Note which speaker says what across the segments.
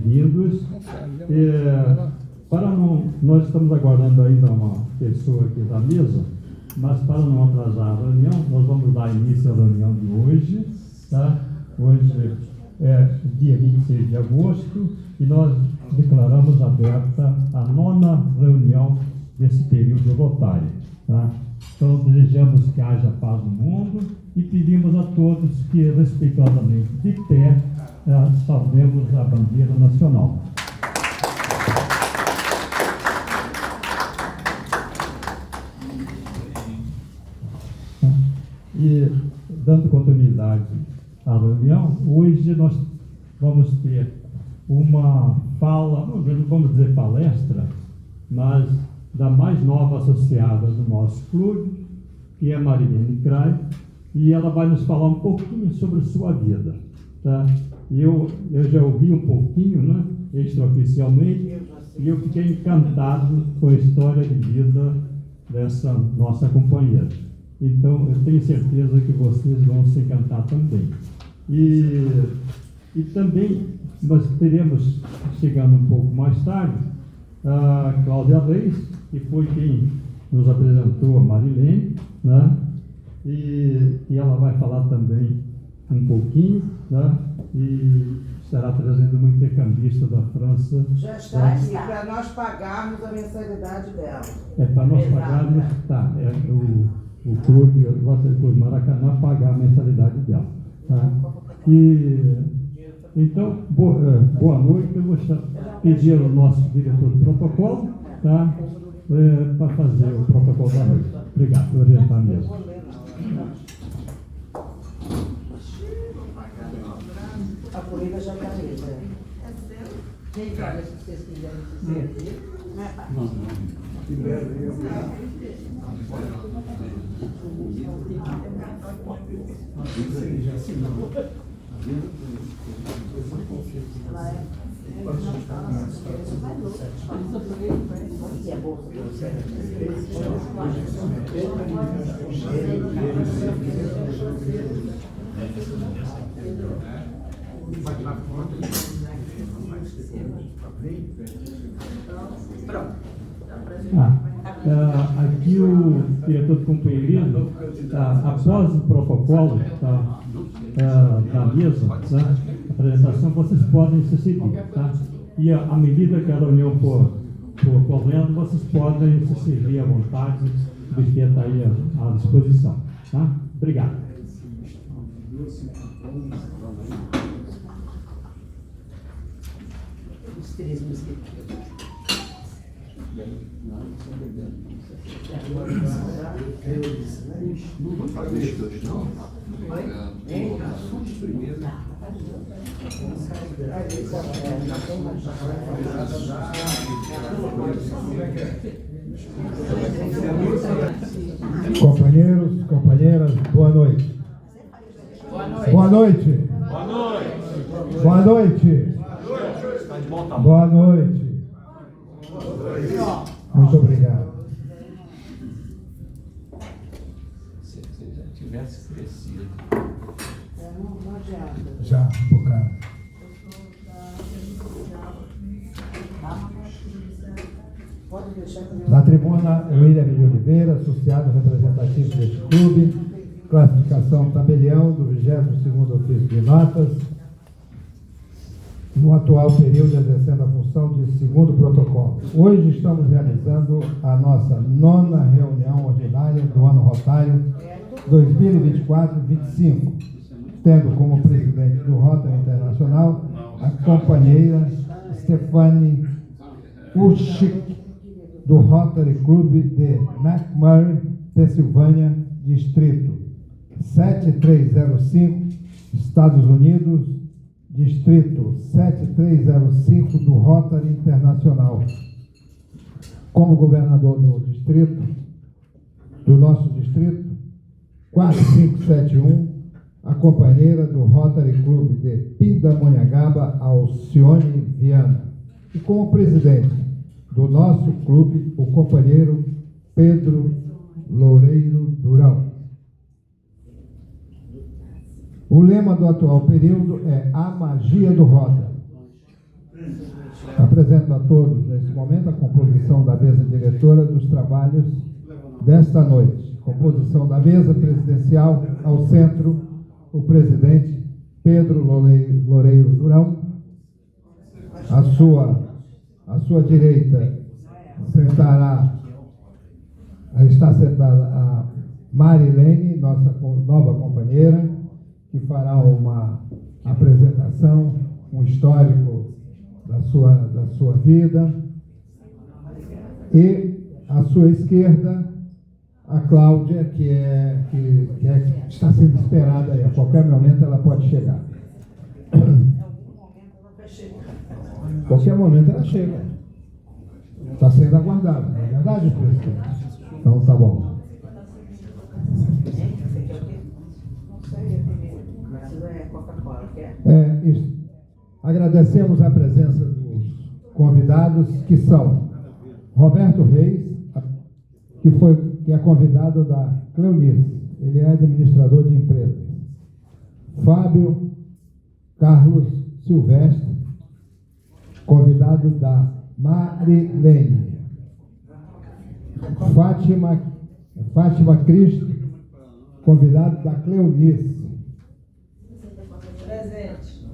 Speaker 1: bem-vindos. Nós estamos aguardando ainda uma pessoa aqui da mesa, mas para não atrasar a reunião, nós vamos dar início à reunião de hoje. Tá? Hoje é dia 26 de agosto e nós declaramos aberta a 9ª reunião desse período rotário. Tá? Então, desejamos que haja paz no mundo e pedimos a todos que, respeitosamente, de pé, saudemos a bandeira nacional. E, dando continuidade à reunião, hoje nós vamos ter uma fala, não vamos dizer palestra, mas da mais nova associada do nosso clube, que é a Marilene Cray, e ela vai nos falar um pouquinho sobre sua vida. Tá? Eu já ouvi um pouquinho, né, extraoficialmente, e eu fiquei encantado com a história de vida dessa nossa companheira. Então, eu tenho certeza que vocês vão se encantar também. E também nós teremos, chegando um pouco mais tarde, a Cláudia Reis, que foi quem nos apresentou a Marilene, né? E ela vai falar também um pouquinho, né? E estará trazendo uma intercambista da França.
Speaker 2: Já está aqui, para nós pagarmos a mensalidade dela.
Speaker 1: É para nós pagarmos, tá, o clube, o Rotary Clube Maracanã, pagar a mensalidade dela. Tá? Então, boa noite. Eu vou pedir ao nosso diretor do protocolo, tá, para fazer o protocolo da noite. Obrigado por orientar mesmo.
Speaker 2: A comida já está ali, né? Gente, olha, se vocês quiserem servir.
Speaker 1: Aqui o diretor de companheirismo, após o protocolo da mesa, a apresentação, vocês podem se seguir. Tá? E à medida que a reunião for correndo, vocês podem se servir à vontade, o buffet está aí à disposição. Tá? Obrigado.
Speaker 2: Os 3 mosquitos.
Speaker 3: Não vou fazer isso hoje, não? Primeiro.
Speaker 4: Companheiros, companheiras, boa noite. Boa noite.
Speaker 3: Boa noite.
Speaker 4: Boa noite. Boa noite. Muito obrigado.
Speaker 3: Se você já tivesse crescido.
Speaker 2: Não adianta.
Speaker 4: Já, um bocado.
Speaker 2: Pode deixar comigo.
Speaker 4: Na tribuna, William de Oliveira, associado representativo deste clube, classificação tabelião do 22º ofício de notas, no atual período exercendo a função de segundo protocolo. Hoje estamos realizando a nossa 9ª reunião ordinária do ano rotário 2024-25, tendo como presidente do Rotary Internacional a companheira Stephanie Urschik, do Rotary Club de McMurray, Pensilvânia, Distrito 7305, Estados Unidos, Distrito 7305 do Rotary Internacional. Como governador do distrito, do nosso distrito, 4571, a companheira do Rotary Club de Pindamonhangaba, Alcione Viana. E como presidente do nosso clube, o companheiro Pedro Loureiro Durão. O lema do atual período é a magia do Rotary. Apresento a todos, neste momento, a composição da mesa diretora dos trabalhos desta noite. Composição da mesa presidencial, ao centro, o presidente Pedro Loureiro Durão. À sua direita está sentada a Marilene, nossa nova companheira, que fará uma apresentação, um histórico da sua vida. E à sua esquerda, a Cláudia, que está sendo esperada aí. A qualquer momento ela pode chegar. A qualquer momento ela chega. Está sendo aguardada, não é verdade, presidente? Então tá bom. Agradecemos a presença dos convidados, que são Roberto Reis, que é convidado da Cleonice, ele é administrador de empresas. Fábio Carlos Silvestre, convidado da Marilene. Fátima Cristo, convidado da Cleonice.
Speaker 2: Presente.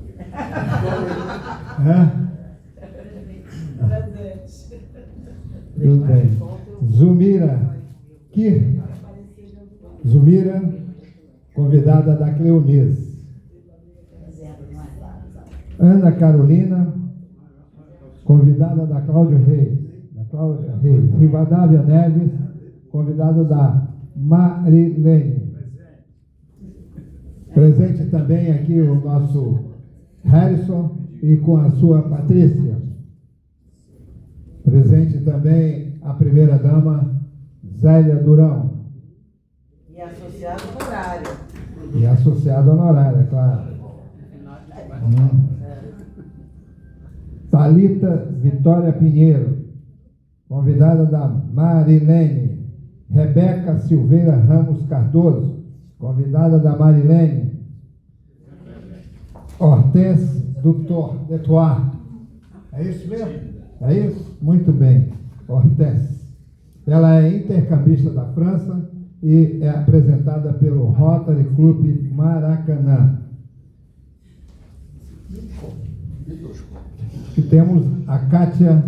Speaker 4: Presente. Tudo bem. Zumira, convidada da Cleonice. Ana Carolina, convidada da Cláudia Reis. Rivadavia Neves, convidada da Marilene. Presente também aqui o nosso Harrison e com a sua Patrícia. Presente também a primeira-dama Zélia Durão.
Speaker 2: E associado honorário.
Speaker 4: E associado honorário, claro. Thalita Vitória Pinheiro, convidada da Marilene. Rebeca Silveira Ramos Cardoso, convidada da Marilene. Hortense Dutoit. É isso mesmo? É isso? Muito bem. Hortense. Ela é intercambista da França e é apresentada pelo Rotary Club Maracanã. E temos a Kátia.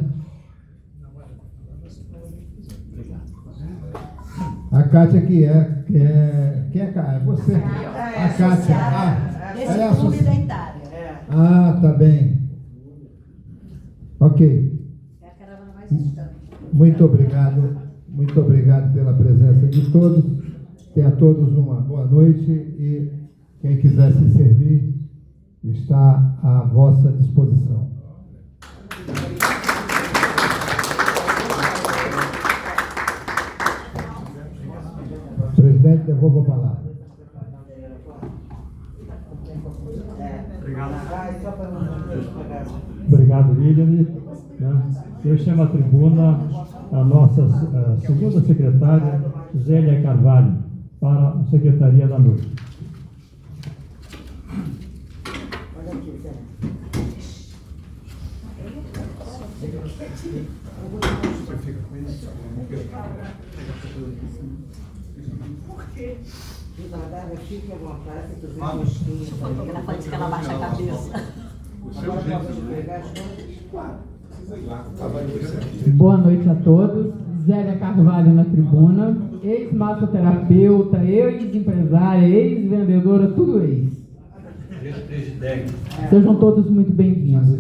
Speaker 4: A Kátia é você. A Kátia.
Speaker 5: Ela é clube da Itália.
Speaker 4: Tá bem. Ok.
Speaker 5: É a caravana mais distante.
Speaker 4: Muito obrigado pela presença de todos. Tenha todos uma boa noite e quem quiser se servir está à vossa disposição. Presidente, devolvo a palavra.
Speaker 1: Obrigado, Liliane. Eu chamo à tribuna a nossa segunda secretária, Zélia Carvalho, para a Secretaria da Noite.
Speaker 2: Olha aqui, Zé. Devagar, fique à vontade, que tu vê gostinho.
Speaker 5: Ela pode que ela baixa a cabeça.
Speaker 2: Agora posso pegar as coisas?
Speaker 6: Boa noite a todos. Zélia Carvalho na tribuna, ex-massoterapeuta, ex-empresária, ex-vendedora, tudo ex. Sejam todos muito bem-vindos.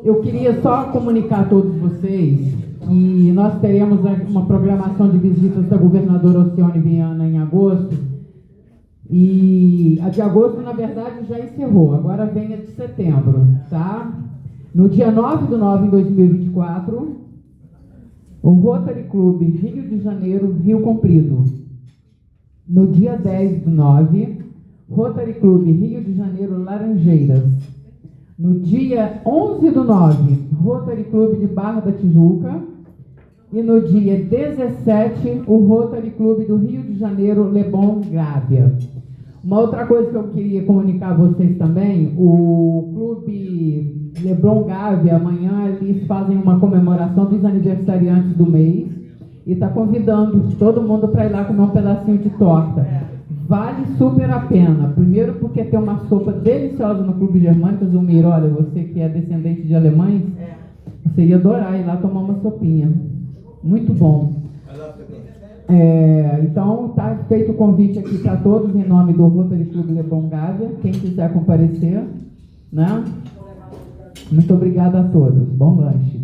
Speaker 6: Eu queria só comunicar a todos vocês que nós teremos uma programação de visitas da governadora Alcione Viana em agosto. E a de agosto, na verdade, já encerrou. Agora vem a de setembro, tá? No dia 9/9 de 2024, o Rotary Club Rio de Janeiro, Rio Comprido. No dia 10/9, Rotary Club Rio de Janeiro, Laranjeiras. No dia 11/9, Rotary Club de Barra da Tijuca. E no dia 17, o Rotary Club do Rio de Janeiro, Leblon, Gávea. Uma outra coisa que eu queria comunicar a vocês também, o Clube Leblon Gávea, amanhã eles fazem uma comemoração dos aniversariantes do mês e está convidando todo mundo para ir lá comer um pedacinho de torta. Vale super a pena. Primeiro porque tem uma sopa deliciosa no Clube Germânicos. O Miro, olha, você que é descendente de alemães, você ia adorar ir lá tomar uma sopinha. Muito bom. Então, está feito o convite aqui para todos em nome do Rotary Clube Leblon Gávea. Quem quiser comparecer, né? Muito obrigada a todos. Bom lanche.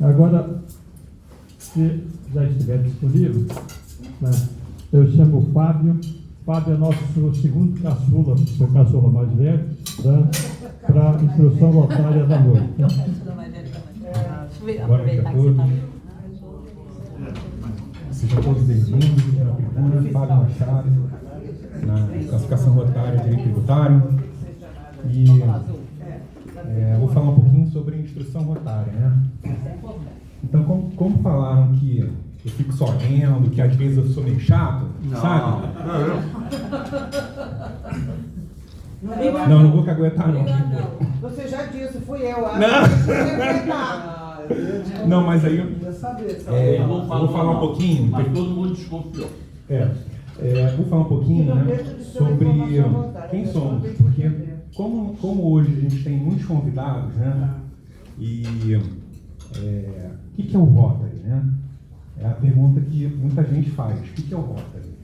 Speaker 1: Agora, se já estiver disponível, né, eu chamo o Fábio. Fábio é nosso segundo caçula, seu caçula mais velho, para a instrução rotária da noite.
Speaker 5: Boa noite a todos.
Speaker 7: Sejam todos bem-vindos na abertura, Fábio Machado, na classificação rotária direito tributário. E vou falar um pouquinho sobre instrução rotária, né? Então, como falaram que eu fico só lendo, que às vezes eu sou meio chato, sabe? Não vou caguetar, não.
Speaker 2: Você já disse, fui eu.
Speaker 7: Não, mas aí eu vou falar um pouquinho.
Speaker 3: Mas todo mundo desconfiou.
Speaker 7: Vou falar um pouquinho, né, sobre quem somos, porque como hoje a gente tem muitos convidados, né, e o que é o Rotary, né? É a pergunta que muita gente faz. O que é o Rotary?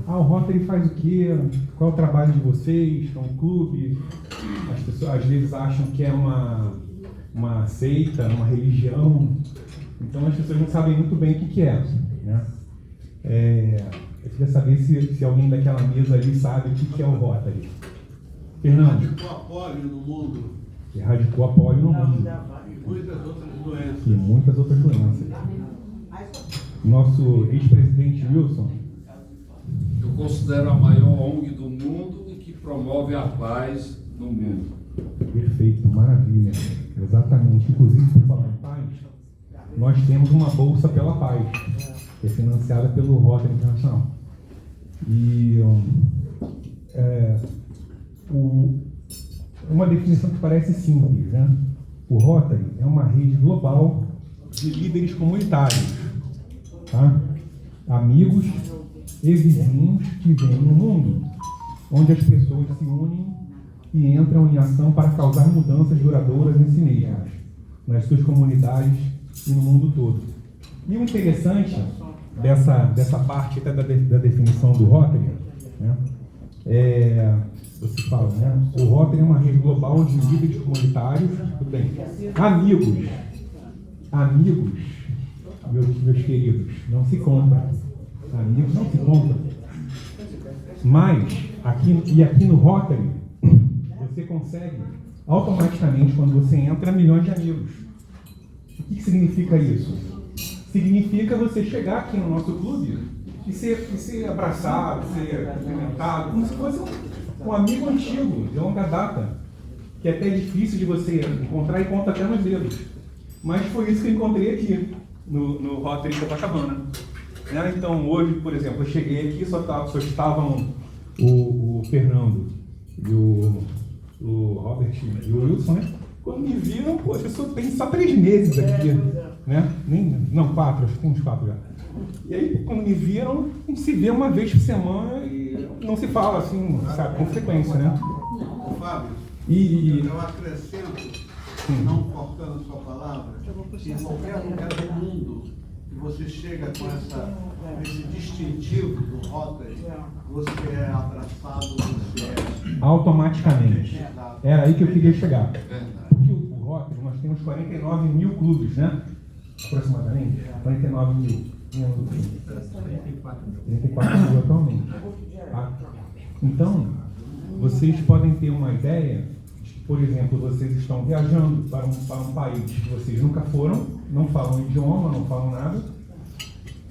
Speaker 7: O Rotary faz o quê? Qual é o trabalho de vocês? É um clube? As pessoas às vezes acham que é uma seita, uma religião. Então as pessoas não sabem muito bem o que é, né? Eu queria saber se alguém daquela mesa ali sabe o que é o Rotary. Fernando.
Speaker 8: Radicou a polio no mundo.
Speaker 7: Que radicou a polio no mundo.
Speaker 8: E muitas outras doenças.
Speaker 7: E muitas outras doenças. Nosso ex-presidente Wilson.
Speaker 9: Eu considero a maior ONG do mundo e que promove a paz no mundo.
Speaker 7: Perfeito, maravilha. Exatamente. Inclusive, por falar em paz, nós temos uma Bolsa pela Paz, que é financiada pelo Rotary Internacional. E uma definição que parece simples, né? O Rotary é uma rede global de líderes comunitários, tá? Amigos e vizinhos que vêm no mundo, onde as pessoas se unem e entram em ação para causar mudanças duradouras em si mesmas, nas suas comunidades e no mundo todo. E o interessante dessa parte até da definição do Rotary, né, você fala, né, o Rotary é uma rede global de líderes comunitários, tudo bem, amigos, meus queridos, não se compram. Amigos não se compram. Mas, aqui no Rotary, você consegue, automaticamente, quando você entra, milhões de amigos. O que significa isso? Significa você chegar aqui no nosso clube e ser abraçado, ser cumprimentado, como se fosse um amigo antigo, de longa data, que é até difícil de você encontrar e conta até nos dedos. Mas foi isso que eu encontrei aqui, no Rotary Copacabana. Então, hoje, por exemplo, eu cheguei aqui, só estavam o Fernando e o Robert e o Wilson, né? Quando me viram, poxa, eu tenho só 3 meses aqui, né? Não, 4, acho que tem uns 4 já. E aí, quando me viram, a gente se vê uma vez por semana e não se fala assim, sabe, com frequência, né?
Speaker 8: Fábio, eu acrescento, não cortando a sua palavra, que em qualquer lugar do mundo que você chega com esse distintivo do Rotary, você é abraçado, você é...
Speaker 7: Automaticamente. Era aí que eu queria chegar. Porque o Rotary, nós temos 49 mil clubes, né? Aproximadamente. 49 mil. 34 mil atualmente. Tá? Então, vocês podem ter uma ideia de que, por exemplo, vocês estão viajando para um país que vocês nunca foram, não falam idioma, não falam nada,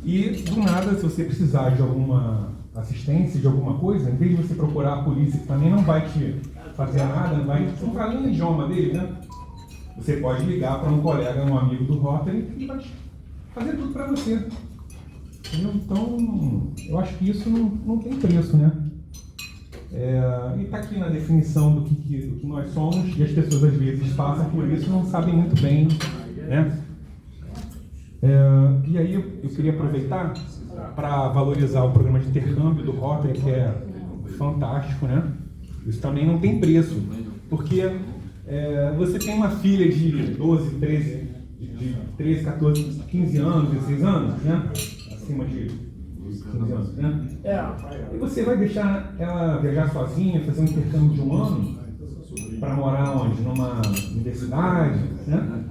Speaker 7: e do nada, se você precisar de alguma assistência, de alguma coisa, em vez de você procurar a polícia, que também não vai te fazer nada, não vai falar nem o idioma dele, né? Você pode ligar para um colega, um amigo do Rotary, e vai fazer tudo para você. Entendeu? Então, eu acho que isso não tem preço, né? E está aqui na definição do que nós somos, e as pessoas às vezes passam por isso e não sabem muito bem, né? E aí eu queria aproveitar para valorizar o programa de intercâmbio do Rotary, que é fantástico, né? Isso também não tem preço, porque você tem uma filha de 12, 13, de 13, 14, 15 anos, 16 anos, né? Acima de 15 anos, né? E você vai deixar ela viajar sozinha, fazer um intercâmbio de um ano, para morar onde? Numa universidade, né?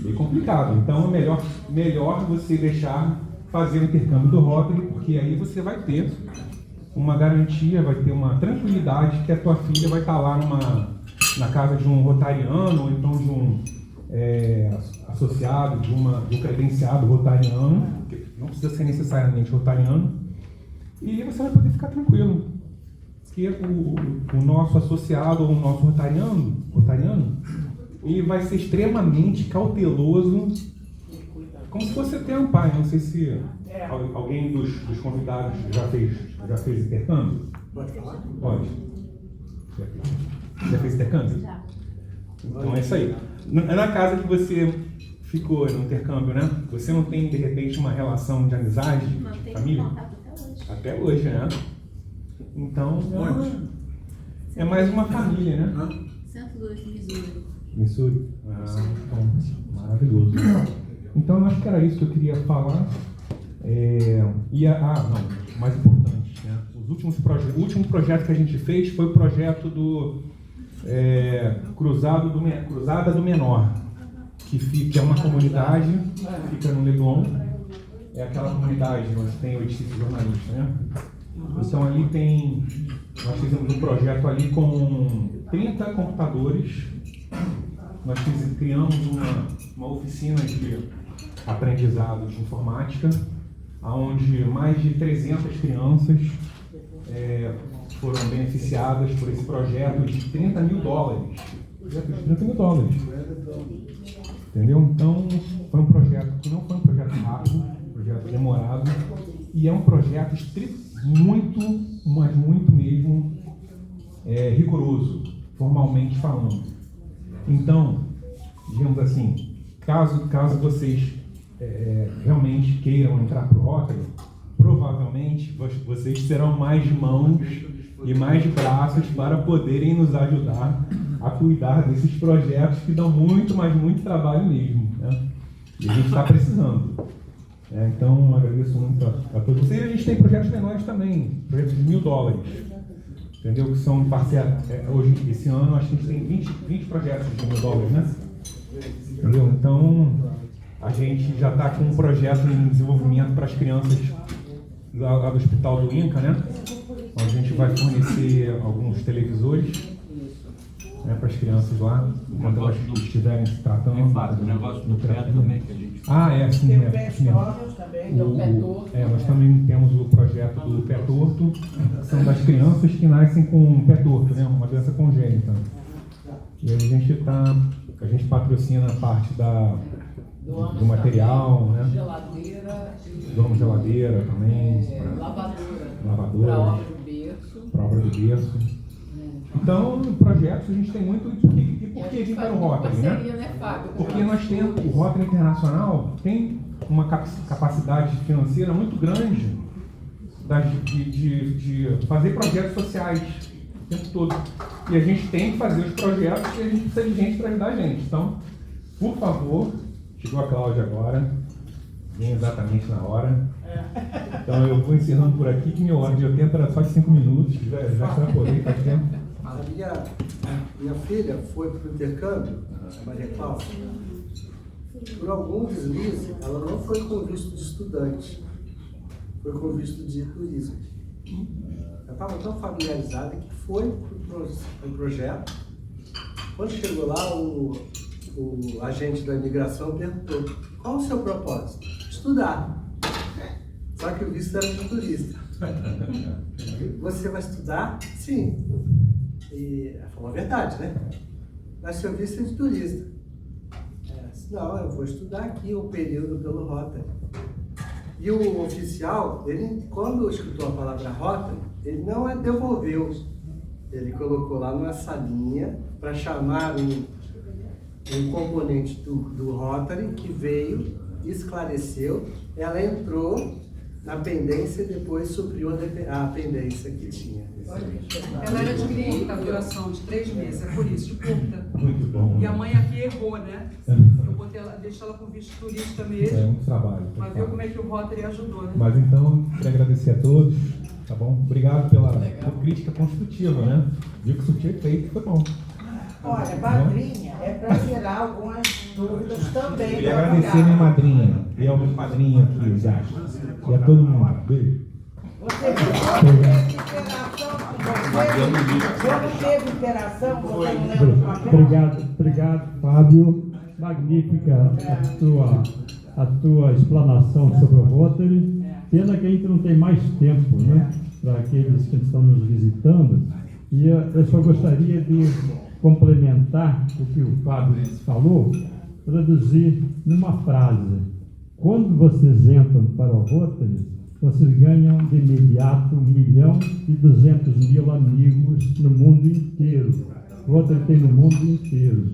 Speaker 7: É complicado. Então é melhor você deixar fazer o intercâmbio do Rotary, porque aí você vai ter uma garantia, vai ter uma tranquilidade que a tua filha vai estar lá na casa de um rotariano, ou então de um associado, de um credenciado rotariano, que não precisa ser necessariamente rotariano, e você vai poder ficar tranquilo. Porque o nosso associado ou o nosso rotariano, ele vai ser extremamente cauteloso, como se fosse ter um pai. Não sei se alguém dos convidados já fez intercâmbio? Pode falar? Pode. Já fez intercâmbio? Já. Então é isso aí. Na casa que você ficou no intercâmbio, né? Você não tem, de repente, uma relação de amizade, de família? Até hoje, né? Então, é mais uma família, né?
Speaker 5: 102, Missouri.
Speaker 7: Missouri? Então, maravilhoso. Então, eu acho que era isso que eu queria falar. Mais importante, né? O último projeto que a gente fez foi o projeto do Cruzada do Menor, que é uma comunidade, fica no Leblon. É aquela comunidade onde tem o edifício jornalista, né? Então ali nós fizemos um projeto ali com 30 computadores. Nós criamos uma oficina de aprendizado de informática, onde mais de 300 crianças foram beneficiadas por esse projeto de $30 mil. Projeto de $30 mil. Entendeu? Então, foi um projeto que não foi um projeto rápido, um projeto demorado, e é um projeto muito, mas muito mesmo rigoroso, formalmente falando. Então, digamos assim, caso vocês realmente queiram entrar para o Rotary, provavelmente vocês terão mais mãos e mais braços para poderem nos ajudar a cuidar desses projetos que dão muito, mas muito trabalho mesmo, né? E a gente está precisando. Então, agradeço muito a todos vocês. E a gente tem projetos menores também, projetos de $1.000, entendeu? Que são parceiros. Hoje, esse ano, acho que a gente tem 20 projetos de $1.000, né? Entendeu? Então, a gente já está com um projeto em desenvolvimento para as crianças lá do Hospital do INCA, né? Onde a gente vai fornecer alguns televisores, né, para as crianças lá, enquanto elas estiverem se tratando.
Speaker 3: O negócio do pé também que a gente...
Speaker 7: Sim,
Speaker 2: tem o pé torto também, tem o pé torto.
Speaker 7: Nós também temos o projeto do pé torto, que são das crianças que nascem com um pé torto, né, uma doença congênita. E aí a gente patrocina a parte do material, né? Doamos geladeira também. Lavadora. Para obra do berço. Então, projetos a gente tem muito. E por que vir para o Rotary, né? Porque nós temos, o Rotary Internacional tem uma capacidade financeira muito grande de fazer projetos sociais o tempo todo. E a gente tem que fazer os projetos e a gente precisa de gente para ajudar a gente. Então, por favor, chegou a Cláudia agora, vem exatamente na hora. Então eu vou encerrando por aqui, que meu hora de 80 era só de 5 minutos, já extrapolei, faz tempo.
Speaker 10: A minha filha foi para o intercâmbio, a Maria Cláudia. Por algum deslize, ela não foi com visto de estudante, foi com visto de turismo. Ela estava tão familiarizada que foi para o projeto. Quando chegou lá, o agente da imigração perguntou: qual o seu propósito? Estudar. Só que o visto era de turista. Você vai estudar? Sim. E ela falou a verdade, né? Mas seu visto é de turista. Não, eu vou estudar aqui um período pelo Rotary. E o oficial, ele, quando escutou a palavra Rotary, ele não a devolveu. Ele colocou lá numa salinha para chamar um componente do Rotary que veio, esclareceu, ela entrou na pendência e depois supriu a pendência que tinha.
Speaker 11: Ela era de curta duração, de 3 meses, é por isso, de curta.
Speaker 7: Muito bom.
Speaker 11: E a mãe aqui errou, né? Eu botei ela, deixei ela com visto turista mesmo.
Speaker 7: É muito trabalho.
Speaker 11: Mas viu como é que o Rotary ajudou, né?
Speaker 7: Mas então, queria agradecer a todos, tá bom? Obrigado pela crítica construtiva, né? Viu que surtiu efeito, foi bom.
Speaker 2: Olha, madrinha é para gerar algumas dúvidas também.
Speaker 7: Queria agradecer minha madrinha, e ao meu padrinho aqui, o Jack. E a todo mundo. Beijo.
Speaker 2: Você teve interação com você? Quando teve interação, você não lembra do papel?
Speaker 1: Obrigado, Fábio. Magnífica a tua explanação sobre o Rotary. Pena que a gente não tem mais tempo, né, para aqueles que estão nos visitando. E eu só gostaria de complementar o que o Fábio falou, traduzir numa frase. Quando vocês entram para o Rotary, vocês ganham de imediato 1.200.000 amigos no mundo inteiro. O Rotary tem no mundo inteiro.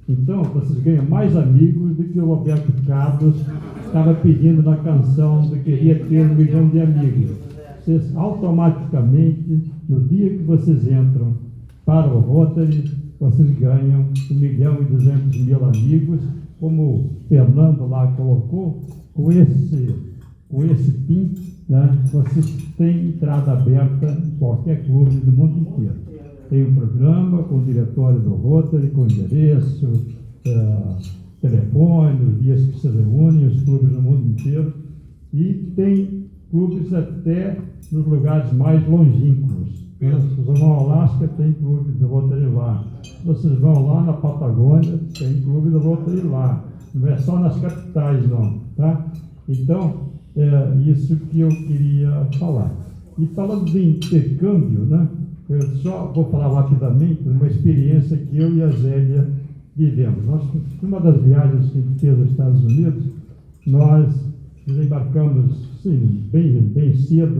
Speaker 1: Então, vocês ganham mais amigos do que o Roberto Carlos estava pedindo na canção que queria ter 1 milhão de amigos. Vocês automaticamente, no dia que vocês entram para o Rotary, vocês ganham 1.200.000 amigos, como o Fernando lá colocou, com esse PIN, né, vocês têm entrada aberta em qualquer clube do mundo inteiro. Tem um programa com o diretório do Rotary, com endereço, telefone, os dias que se reúnem, os clubes no mundo inteiro, e tem clubes até nos lugares mais longínquos. Vocês vão ao Alasca, tem clube do Rotary lá. Vocês vão lá na Patagônia, tem clube do Rotary lá. Não é só nas capitais, não. Tá? Então, é isso que eu queria falar. E falando de intercâmbio, né, eu só vou falar rapidamente de uma experiência que eu e a Zélia vivemos. Numa das viagens que a gente fez aos Estados Unidos, nós desembarcamos bem cedo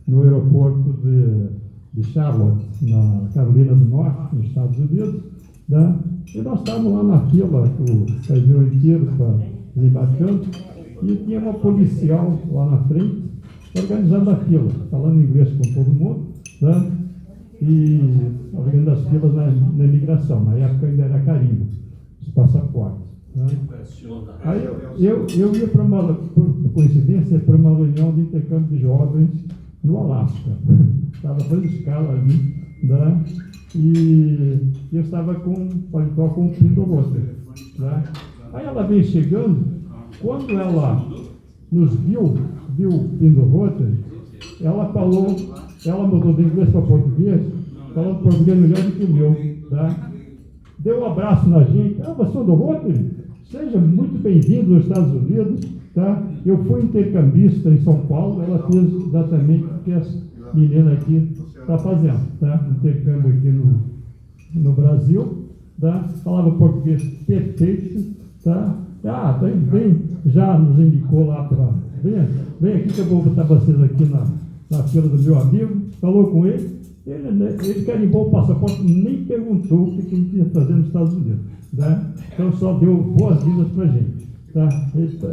Speaker 1: no aeroporto de Charlotte, na Carolina do Norte, nos Estados Unidos, né? E nós estávamos lá na fila, o avião inteiro desembarcando, e tinha uma policial lá na frente, organizando a fila, falando inglês com todo mundo, né? E organizando as filas na imigração. Na época ainda era carimbo, os passaportes. Né? Aí eu ia para por coincidência, para uma reunião de intercâmbio de jovens no Alasca. Estava fazendo escala ali, né? E eu estava com o PIN do Rotary. Né? Aí ela veio chegando, quando ela nos viu o PIN do Rotary, ela mudou de inglês para português, falando português melhor do que o meu. Tá? Deu um abraço na gente. Você é do Rotary? Seja muito bem-vindo aos Estados Unidos. Tá? Eu fui intercambista em São Paulo, ela fez exatamente o que essa menina aqui está fazendo. Tá? Intercâmbio aqui no Brasil. Tá? Falava português perfeito. Tá? Já nos indicou lá para... Vem aqui que eu vou botar vocês aqui na fila do meu amigo. Falou com ele. Ele carimbou o passaporte, nem perguntou o que a gente ia fazer nos Estados Unidos. Tá? Então só deu boas-vindas para a gente. Tá?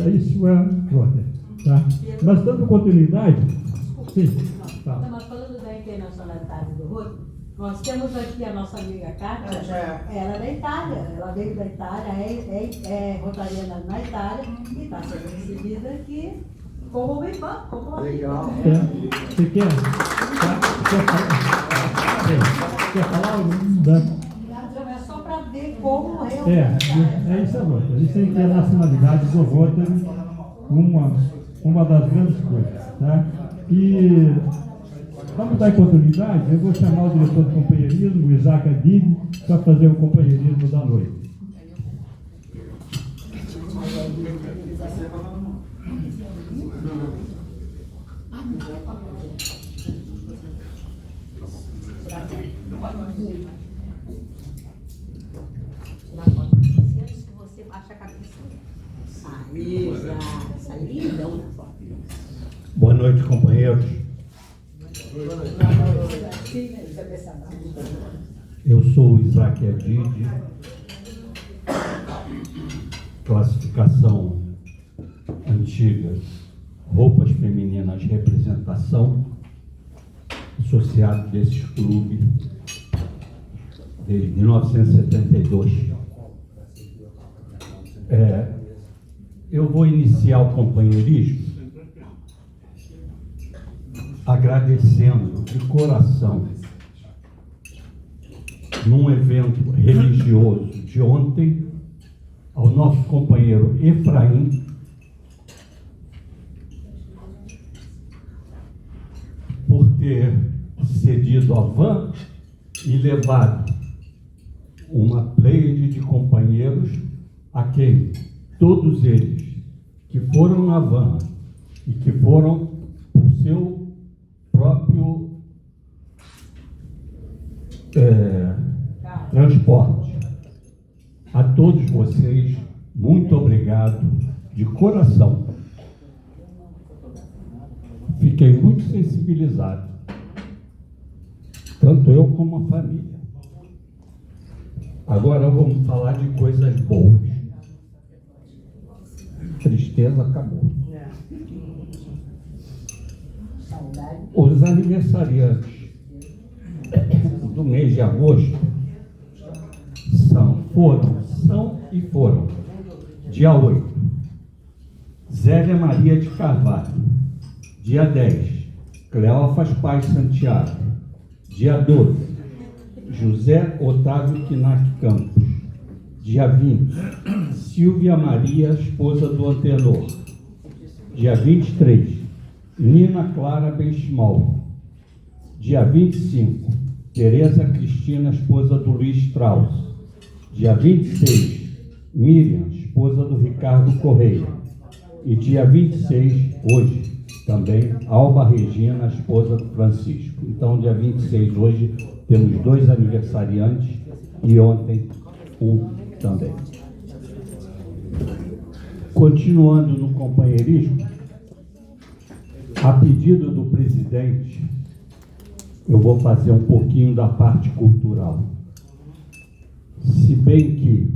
Speaker 1: Isso é Rotary. Tá? Mas dando continuidade. Sim. Tá.
Speaker 5: Não, mas falando da internacionalidade do Rotary, nós temos aqui a nossa amiga Kátia, ela é da Itália, ela veio da Itália, é rotariana na Itália e está sendo recebida aqui como bem como
Speaker 10: legal.
Speaker 1: Você quer falar algo?
Speaker 5: É só para ver como realmente
Speaker 1: É isso agora. A gente tem internacionalidade do Rotary, uma das grandes coisas. Tá? E vamos dar oportunidade, eu vou chamar o diretor de companheirismo, o Isaac Adib, para fazer o companheirismo da noite.
Speaker 5: que você acha
Speaker 11: a cabeça.
Speaker 5: Aí, já, isso aí, lindão na foto.
Speaker 1: Boa noite, companheiros. Eu sou o Isaac Edid, classificação antiga, roupas femininas, representação, associado desses clubes desde 1972. Eu vou iniciar o companheirismo agradecendo de coração, num evento religioso de ontem, ao nosso companheiro Efraim, por ter cedido a van e levado uma pleiade de companheiros a quem todos eles que foram na van e que foram por seu próprio transporte. A todos vocês, muito obrigado de coração. Fiquei muito sensibilizado, tanto eu como a família. Agora vamos falar de coisas boas. Tristeza acabou. Os aniversariantes do mês de agosto foram dia 8, Zélia Maria de Carvalho. Dia 10, Cleófas Paz Santiago. Dia 12, José Otávio Quinac Campos. Dia 20, Silvia Maria, esposa do Antenor. Dia 23, Nina Clara Benchimol. Dia 25, Tereza Cristina, esposa do Luiz Strauss. Dia 26, Miriam, esposa do Ricardo Correia. E dia 26, hoje, também, Alba Regina, esposa do Francisco. Então, dia 26, hoje, temos 2 aniversariantes e ontem um também. Continuando no companheirismo, a pedido do presidente, eu vou fazer um pouquinho da parte cultural. Se bem que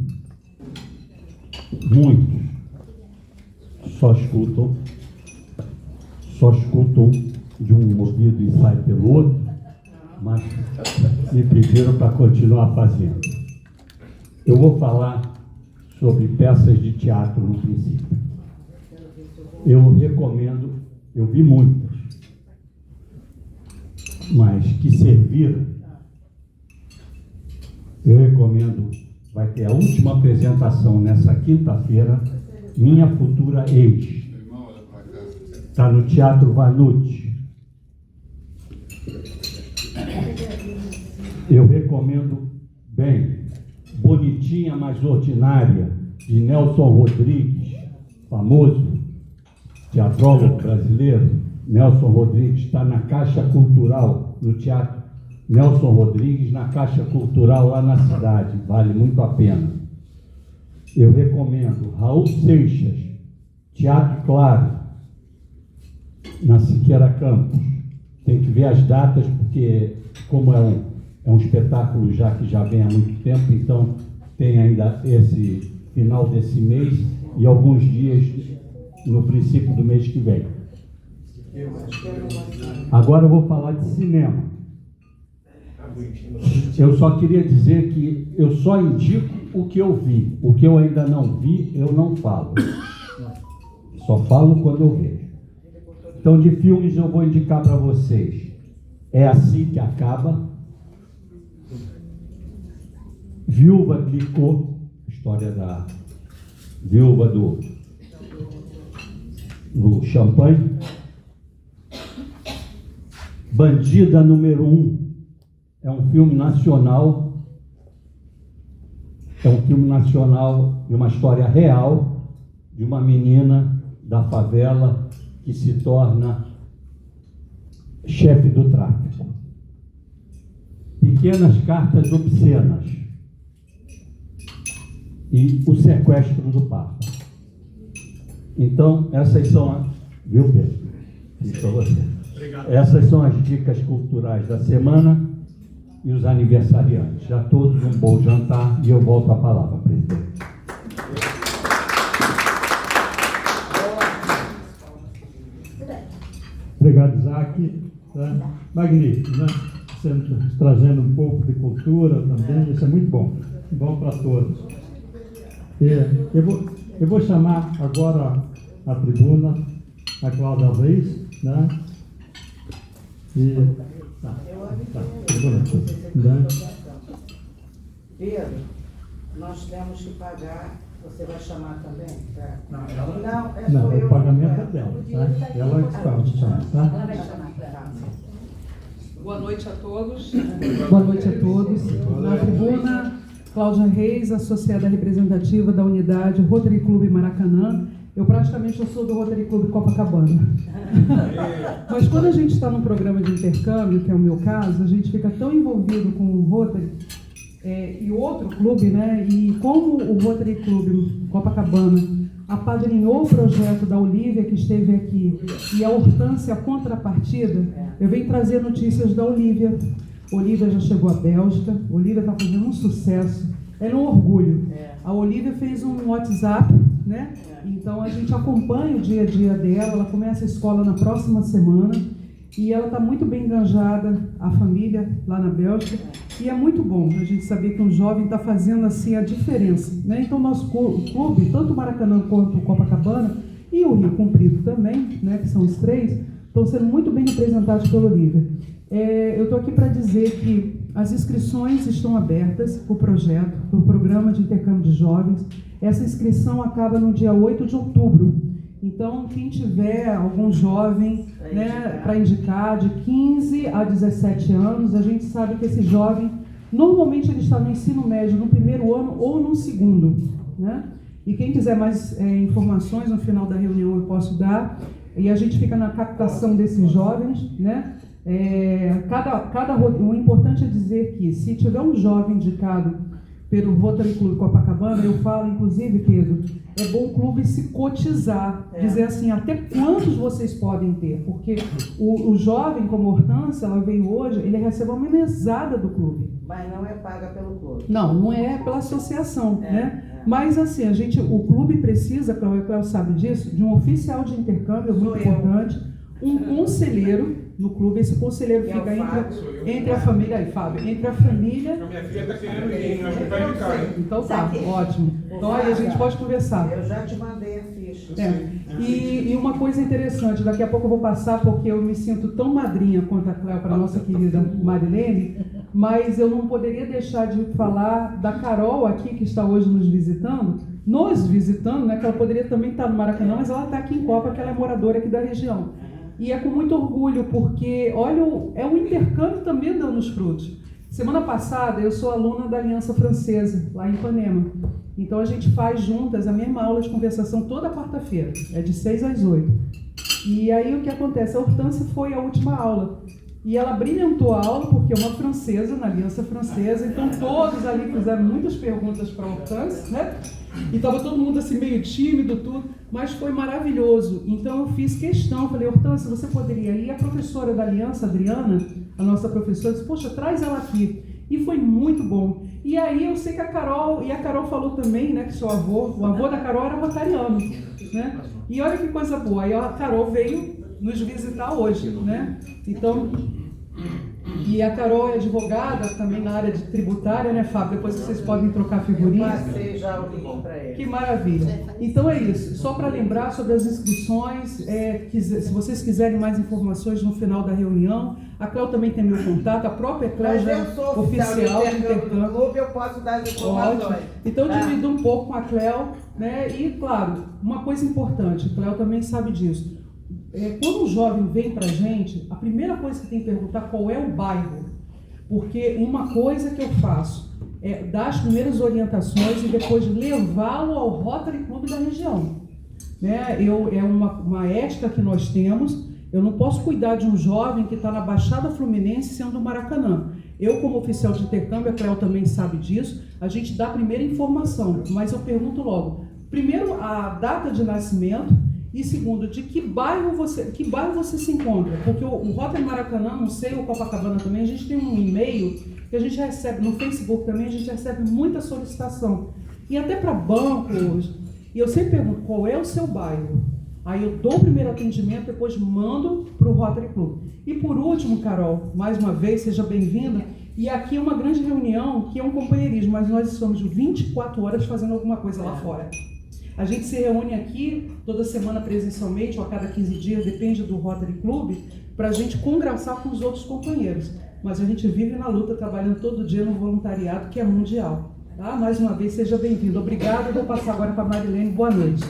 Speaker 1: muitos só escutam de um ouvido e sai pelo outro, mas me pediram para continuar fazendo. Eu vou falar sobre peças de teatro no princípio. Eu recomendo, eu vi muitas, mas que serviram. Eu recomendo, vai ter a última apresentação nessa quinta-feira, Minha Futura Ex. Está no Teatro Vanucci. Eu recomendo bem Bonitinha Mas Ordinária, de Nelson Rodrigues, famoso teatrólogo brasileiro. Nelson Rodrigues está na Caixa Cultural, no Teatro Nelson Rodrigues, na Caixa Cultural lá na cidade, vale muito a pena. Eu recomendo Raul Seixas, Teatro Claro, na Siqueira Campos. Tem que ver as datas, porque como é um espetáculo já que já vem há muito tempo, então tem ainda esse final desse mês e alguns dias no princípio do mês que vem. Agora eu vou falar de cinema. Eu só queria dizer que eu só indico o que eu vi. O que eu ainda não vi, eu não falo. Só falo quando eu vejo. Então, de filmes eu vou indicar para vocês. É Assim que Acaba. Viúva Clicquot, história da viúva do Champagne. Bandida número 1. É um filme nacional. É um filme nacional de uma história real de uma menina da favela que se torna chefe do tráfico. Pequenas Cartas Obscenas. e o sequestro do Papa. Então, essas são viu, Pedro? Fiz para você. Obrigado. Essas são as dicas culturais da semana e os aniversariantes. A todos um bom jantar e eu volto a palavra, presidente. Obrigado, Isaac. Magnífico, né? Você trazendo um pouco de cultura também, isso é muito bom. Bom para todos. Eu vou chamar agora a tribuna, a Cláudia Reis, né?
Speaker 2: Pedro, nós temos que pagar. Você vai chamar também? Não,
Speaker 1: o pagamento é dela, tá? Ela que faz, tá?
Speaker 2: Ela vai chamar.
Speaker 11: Boa noite a todos. Boa noite a todos. Na tribuna, Cláudia Reis, associada representativa da unidade Rotary Clube Maracanã. Eu praticamente sou do Rotary Clube Copacabana. Mas quando a gente está num programa de intercâmbio, que é o meu caso, a gente fica tão envolvido com o Rotary e outro clube, né? E como o Rotary Clube Copacabana apadrinhou o projeto da Olívia, que esteve aqui, e a Hortência, a contrapartida, eu venho trazer notícias da Olívia. Olívia já chegou à Bélgica, Olívia está fazendo um sucesso, é um orgulho. A Olívia fez um WhatsApp, né? Então a gente acompanha o dia a dia dela, ela começa a escola na próxima semana e ela está muito bem enganjada, a família lá na Bélgica, e é muito bom a gente saber que um jovem está fazendo assim a diferença, né? Então nosso clube, tanto o Maracanã quanto o Copacabana e o Rio Comprido também, né, que são os três, estão sendo muito bem representados pela Olívia. Eu estou aqui para dizer que as inscrições estão abertas para o projeto, para o programa de intercâmbio de jovens. Essa inscrição acaba no dia 8 de outubro. Então, quem tiver algum jovem, né, para indicar, de 15 a 17 anos, a gente sabe que esse jovem, normalmente ele está no ensino médio, no primeiro ano ou no segundo, né? E quem quiser mais informações, no final da reunião eu posso dar, e a gente fica na captação desses jovens, né? O importante é dizer que, se tiver um jovem indicado pelo Rotary Clube Copacabana, eu falo, inclusive, Pedro, é bom o clube se cotizar, dizer assim, até quantos vocês podem ter, porque o jovem, como Hortência, ela veio hoje, ele recebe uma mesada do clube.
Speaker 2: Mas não é paga pelo clube.
Speaker 11: Não é pela associação, né? Mas assim, o clube precisa, Cláudio, sabe disso, de um oficial de intercâmbio muito importante, um conselheiro no clube. Esse conselheiro fica entre a família, aí, Fábio, entre a família.
Speaker 12: A minha filha está querendo ir, acho que vai ficar.
Speaker 11: Então tá, ótimo. Então aí a gente pode conversar.
Speaker 2: Eu já te mandei a ficha.
Speaker 11: E uma coisa interessante, daqui a pouco eu vou passar, porque eu me sinto tão madrinha quanto a Cléo para a nossa querida Marilene, mas eu não poderia deixar de falar da Carol aqui, que está hoje nos visitando, né, que ela poderia também estar no Maracanã, mas ela está aqui em Copa, que ela é moradora aqui da região. E é com muito orgulho, porque, olha, é um intercâmbio também dando os frutos. Semana passada, eu sou aluna da Aliança Francesa, lá em Ipanema. Então, a gente faz juntas a mesma aula de conversação toda quarta-feira, é de 6 às 8. E aí, o que acontece? A Hortência foi a última aula. E ela brilhantou a aula, porque é uma francesa, na Aliança Francesa. Então, todos ali fizeram muitas perguntas para a Hortência, né? E estava todo mundo assim, meio tímido, tudo. Mas foi maravilhoso. Então, eu fiz questão. Falei, Hortência, você poderia ir? A professora da Aliança, Adriana, a nossa professora, disse, poxa, traz ela aqui. E foi muito bom. E aí, eu sei que a Carol falou também, né, que o avô da Carol era rotariano, né? E olha que coisa boa. Aí a Carol veio nos visitar hoje, né? Então, e a Carol é advogada também na área de tributária, né, Fábio? Depois vocês podem trocar figurinhas.
Speaker 2: Passei já o link para ele.
Speaker 11: Que maravilha. Então é isso. Só para lembrar sobre as inscrições, se vocês quiserem mais informações no final da reunião, a Cléo também tem meu contato, a própria Cléo já é oficial de intercâmbio.
Speaker 2: Clube, eu posso dar as informações.
Speaker 11: Ótimo. Então eu divido um pouco com a Cléo, né? E claro, uma coisa importante, a Cléo também sabe disso. Quando um jovem vem para a gente, a primeira coisa que tem que perguntar qual é o bairro. Porque uma coisa que eu faço é dar as primeiras orientações e depois levá-lo ao Rotary Clube da região. Né? É uma ética que nós temos. Eu não posso cuidar de um jovem que está na Baixada Fluminense sendo do Maracanã. Eu, como oficial de intercâmbio, a Cléo também sabe disso, a gente dá a primeira informação, mas eu pergunto logo, primeiro, a data de nascimento e segundo, de que bairro você se encontra? Porque o Rotary Maracanã, não sei, o Copacabana também, a gente tem um e-mail que a gente recebe, no Facebook também, a gente recebe muita solicitação. E até para bancos, e eu sempre pergunto, qual é o seu bairro? Aí eu dou o primeiro atendimento, depois mando para o Rotary Club. E por último, Carol, mais uma vez, seja bem-vinda. E aqui é uma grande reunião, que é um companheirismo, mas nós estamos 24 horas fazendo alguma coisa lá fora. A gente se reúne aqui toda semana presencialmente, ou a cada 15 dias, depende do Rotary Club, para a gente conversar com os outros companheiros. Mas a gente vive na luta, trabalhando todo dia no voluntariado, que é mundial. Tá? Mais uma vez, seja bem-vindo. Obrigada. Eu vou passar agora para a Marilene. Boa noite.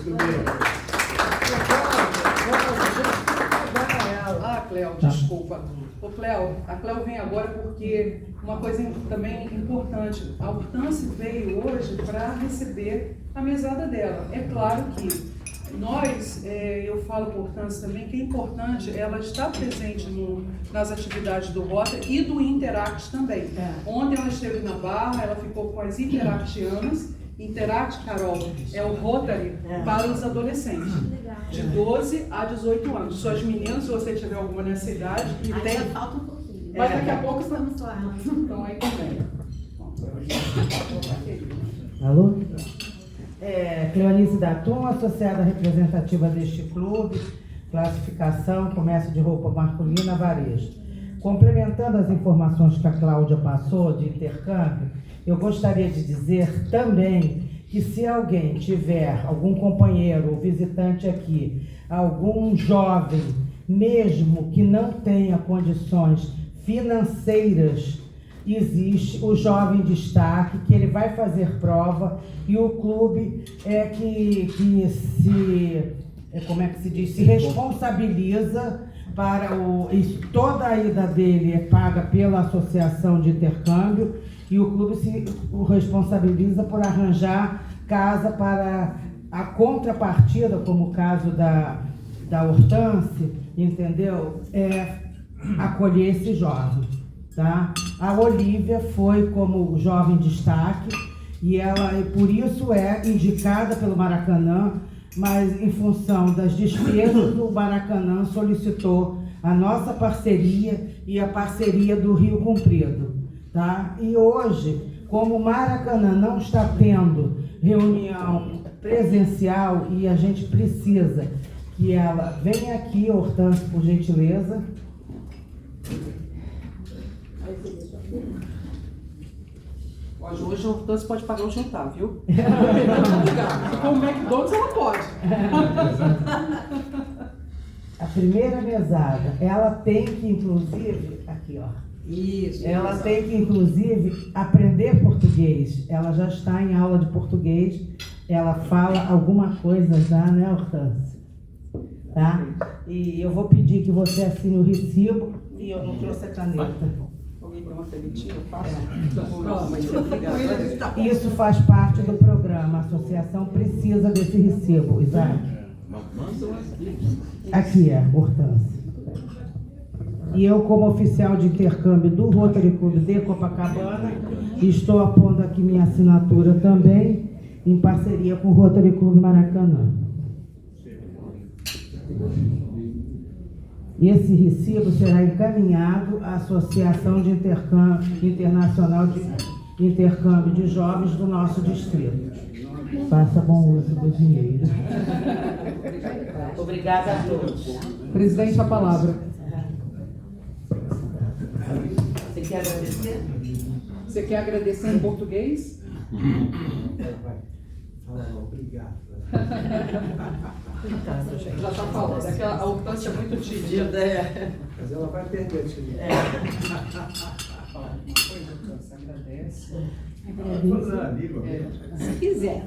Speaker 11: Cléo, desculpa. Ô Cléo, a Cléo vem agora porque uma coisa também importante, a Hortência veio hoje para receber a mesada dela. É claro que nós, eu falo por Hortência também, que é importante ela estar presente nas atividades do Rotary e do Interact também. Ontem ela esteve na Barra, ela ficou com as Interactianas. Interact, Carol, é o Rotary para os adolescentes, de 12 a 18 anos. Suas meninas, se você tiver alguma nessa idade, e tem...
Speaker 5: falta um pouquinho.
Speaker 11: Mas daqui a pouco estamos
Speaker 5: lá.
Speaker 11: Então aí também.
Speaker 2: Alô? Cleonice Datum, associada representativa deste clube, classificação, comércio de roupa masculina, varejo. Complementando as informações que a Cláudia passou de intercâmbio, eu gostaria de dizer também que se alguém tiver, algum companheiro ou visitante aqui, algum jovem, mesmo que não tenha condições financeiras, existe o Jovem Destaque, que ele vai fazer prova, e o clube se responsabiliza para toda a ida dele é paga pela associação de intercâmbio, e o clube se responsabiliza por arranjar casa para a contrapartida, como o caso da Hortência, entendeu? Acolher esse jovem, tá? A Olívia foi como jovem destaque e por isso é indicada pelo Maracanã, mas em função das despesas, o Maracanã solicitou a nossa parceria e a parceria do Rio Comprido. Tá? E hoje, como o Maracanã não está tendo reunião presencial e a gente precisa que ela venha aqui, Hortência, por gentileza.
Speaker 11: Hoje a Hortência pode pagar o jantar, viu? Se for o McDonald's, ela pode.
Speaker 2: A primeira mesada, ela tem que, inclusive, aqui, ó.
Speaker 11: Isso.
Speaker 2: Ela tem que, inclusive, aprender português. Ela já está em aula de português. Ela fala alguma coisa já, né, Hortência? Tá? E eu vou pedir que você assine o recibo. E eu não trouxe a caneta.
Speaker 11: Alguém tem uma canetinha? Eu faço?
Speaker 2: Isso faz parte do programa. A associação precisa desse recibo, Isaac. Aqui é, Hortência. E eu, como oficial de intercâmbio do Rotary Club de Copacabana, estou apondo aqui minha assinatura também, em parceria com o Rotary Club Maracanã. Esse recibo será encaminhado à Associação de Internacional de Intercâmbio de Jovens do nosso distrito. Faça bom uso do dinheiro. Obrigada a todos.
Speaker 11: Presidente, a palavra.
Speaker 2: Você quer agradecer?
Speaker 11: Você quer agradecer em português?
Speaker 10: Obrigado.
Speaker 11: Já está falando, é que a Hortência é muito tímida.
Speaker 10: Mas ela vai perder a timidez.
Speaker 11: Agradece.
Speaker 5: Se quiser.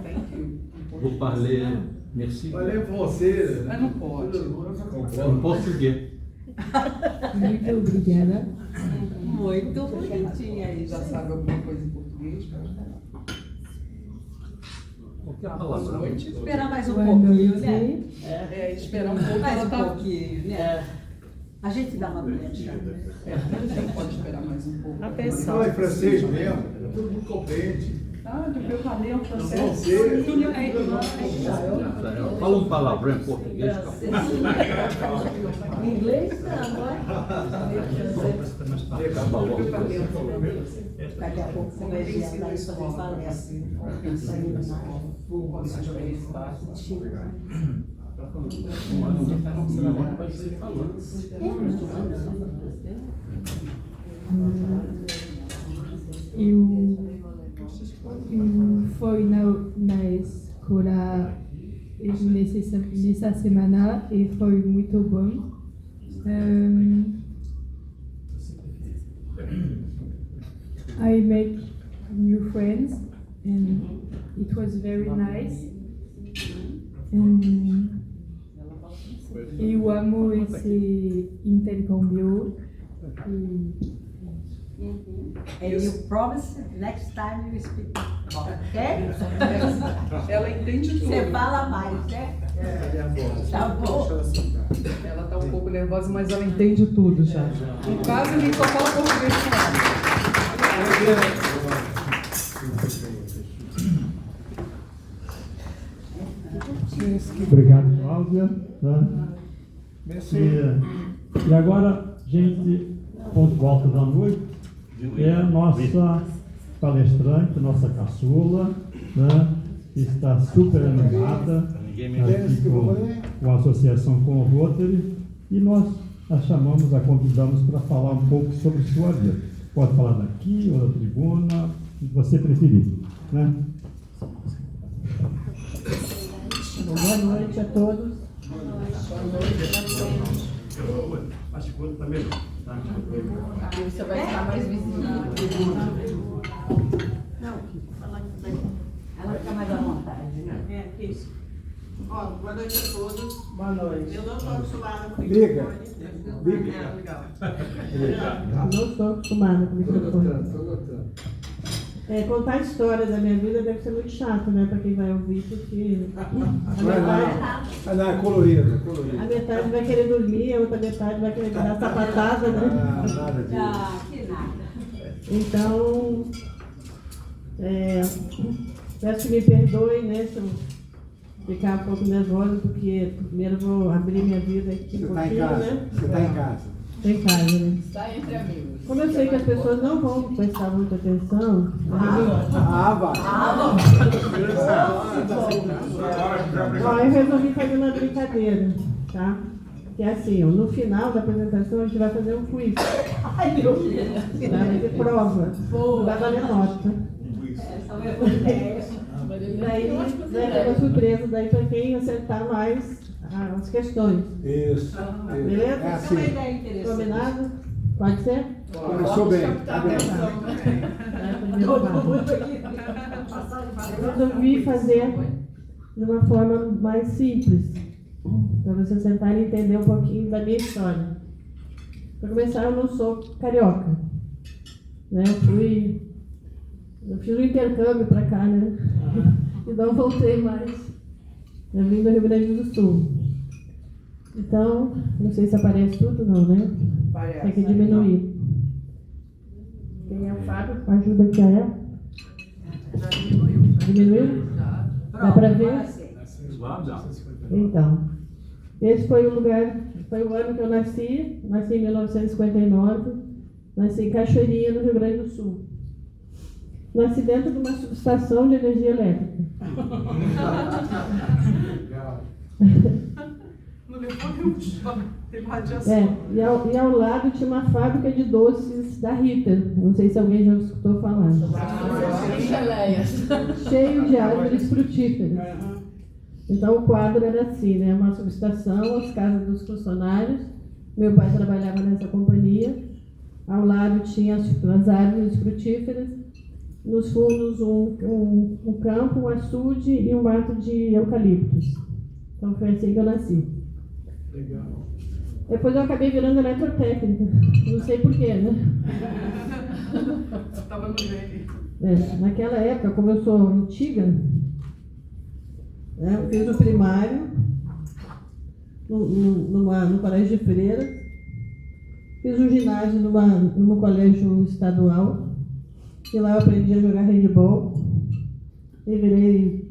Speaker 3: Vou parler, merci.
Speaker 8: Falei com você.
Speaker 11: Mas não pode.
Speaker 3: Em português.
Speaker 5: Muito obrigada. Muito bonitinha aí.
Speaker 11: Já sabe alguma coisa em português? Boa noite.
Speaker 5: Esperar mais um pouquinho, né?
Speaker 11: Esperar um pouco.
Speaker 5: Mais um pouquinho, né? A gente dá uma brecha.
Speaker 11: Pode esperar mais um pouco.
Speaker 10: Atenção. Fala em francês mesmo, todo mundo compreende.
Speaker 11: Ah, de eu falei em francês.
Speaker 3: Fala um palavrão em português.
Speaker 5: Em inglês, agora. Daqui a pouco começa a isso fazer palestra.
Speaker 13: Eu fui na escola nessa semana e foi muito bom. I make new friends and it was very nice. Eu amo esse intercâmbio.
Speaker 5: And you promise next time you speak. Ok?
Speaker 11: Ela entende tudo.
Speaker 5: Você fala mais, né? Tá bom.
Speaker 11: Ela está um pouco nervosa, mas ela entende tudo já. Em casa, ele só fala português com ela.
Speaker 1: Obrigado, Cláudia. Tá? E agora, gente, ponto volta da noite, é a nossa palestrante, nossa caçula, né? Está super animada aqui com a associação com o Rotary, e nós a chamamos, a convidamos para falar um pouco sobre sua vida. Pode falar daqui ou da tribuna, o que você preferir, né?
Speaker 2: Boa noite a todos.
Speaker 6: Aqui você vai estar mais visível.
Speaker 5: Não, ela fica mais à vontade.
Speaker 2: É, isso. Ó, boa noite a todos. Boa noite. Eu não estou acostumada com o
Speaker 10: Liga.
Speaker 2: microfone. É, legal. Não estou acostumada com o microfone.
Speaker 10: Estou notando.
Speaker 2: Contar a história da minha vida deve ser muito chato, né, para quem vai ouvir, porque
Speaker 10: Não, é colorido.
Speaker 2: a metade vai querer dormir, a outra metade vai querer dar sapatada, né?
Speaker 10: Nada disso.
Speaker 5: Ah, que nada.
Speaker 2: Então, peço que me perdoem, né, se eu ficar um pouco nervosa, porque primeiro eu vou abrir minha vida aqui
Speaker 10: Você
Speaker 2: um
Speaker 10: está em
Speaker 2: pouquinho,
Speaker 10: casa.
Speaker 2: né?
Speaker 10: Você está em casa.
Speaker 2: Estou em casa, né?
Speaker 6: Está entre amigos.
Speaker 2: Como eu sei que as pessoas não vão prestar muita atenção, eu resolvi fazer uma brincadeira, tá? Que é assim, ó, no final da apresentação a gente vai fazer um quiz.
Speaker 5: Ai, meu Deus.
Speaker 2: Vai ter prova. Vai valer nota.
Speaker 5: Essa é uma ideia.
Speaker 2: Daí vai ter uma surpresa daí para quem acertar mais as questões.
Speaker 10: Isso.
Speaker 2: Beleza?
Speaker 10: É assim.
Speaker 5: Essa é uma ideia interessante.
Speaker 2: Combinado? Pode ser?
Speaker 10: Começou bem. Tá bem.
Speaker 2: Eu resolvi fazer de uma forma mais simples, para vocês tentarem entender um pouquinho da minha história. Para começar, eu não sou carioca, né? Eu fiz um intercâmbio para cá, né? E não voltei mais. Eu vim do Rio Grande do Sul. Então, não sei se aparece tudo, não, né? Tem que diminuir. Quem é o Fábio? Ajuda aqui a ela. Diminuiu? Dá para ver? Então, esse foi o lugar, foi o ano que eu nasci. Nasci em 1959. Nasci em Cachoeirinha, no Rio Grande do Sul. Nasci dentro de uma subestação de energia elétrica.
Speaker 11: Não levou nenhum choque, teve radiação.
Speaker 2: E ao lado tinha uma fábrica de doces da Rita. Não sei se alguém já escutou falar. Cheio de árvores frutíferas. Então o quadro era assim, né? Uma subestação, as casas dos funcionários. Meu pai trabalhava nessa companhia. Ao lado tinha as árvores frutíferas. Nos fundos um campo, um açude e um mato de eucaliptos. Então foi assim que eu nasci.
Speaker 10: Legal.
Speaker 2: Depois eu acabei virando eletrotécnica. Não sei porquê, né?
Speaker 11: Estava no gene.
Speaker 2: Naquela época, como eu sou antiga, né, eu fiz o primário no colégio de freira.
Speaker 14: Fiz um ginásio num colégio estadual, e lá eu aprendi a jogar handebol, e virei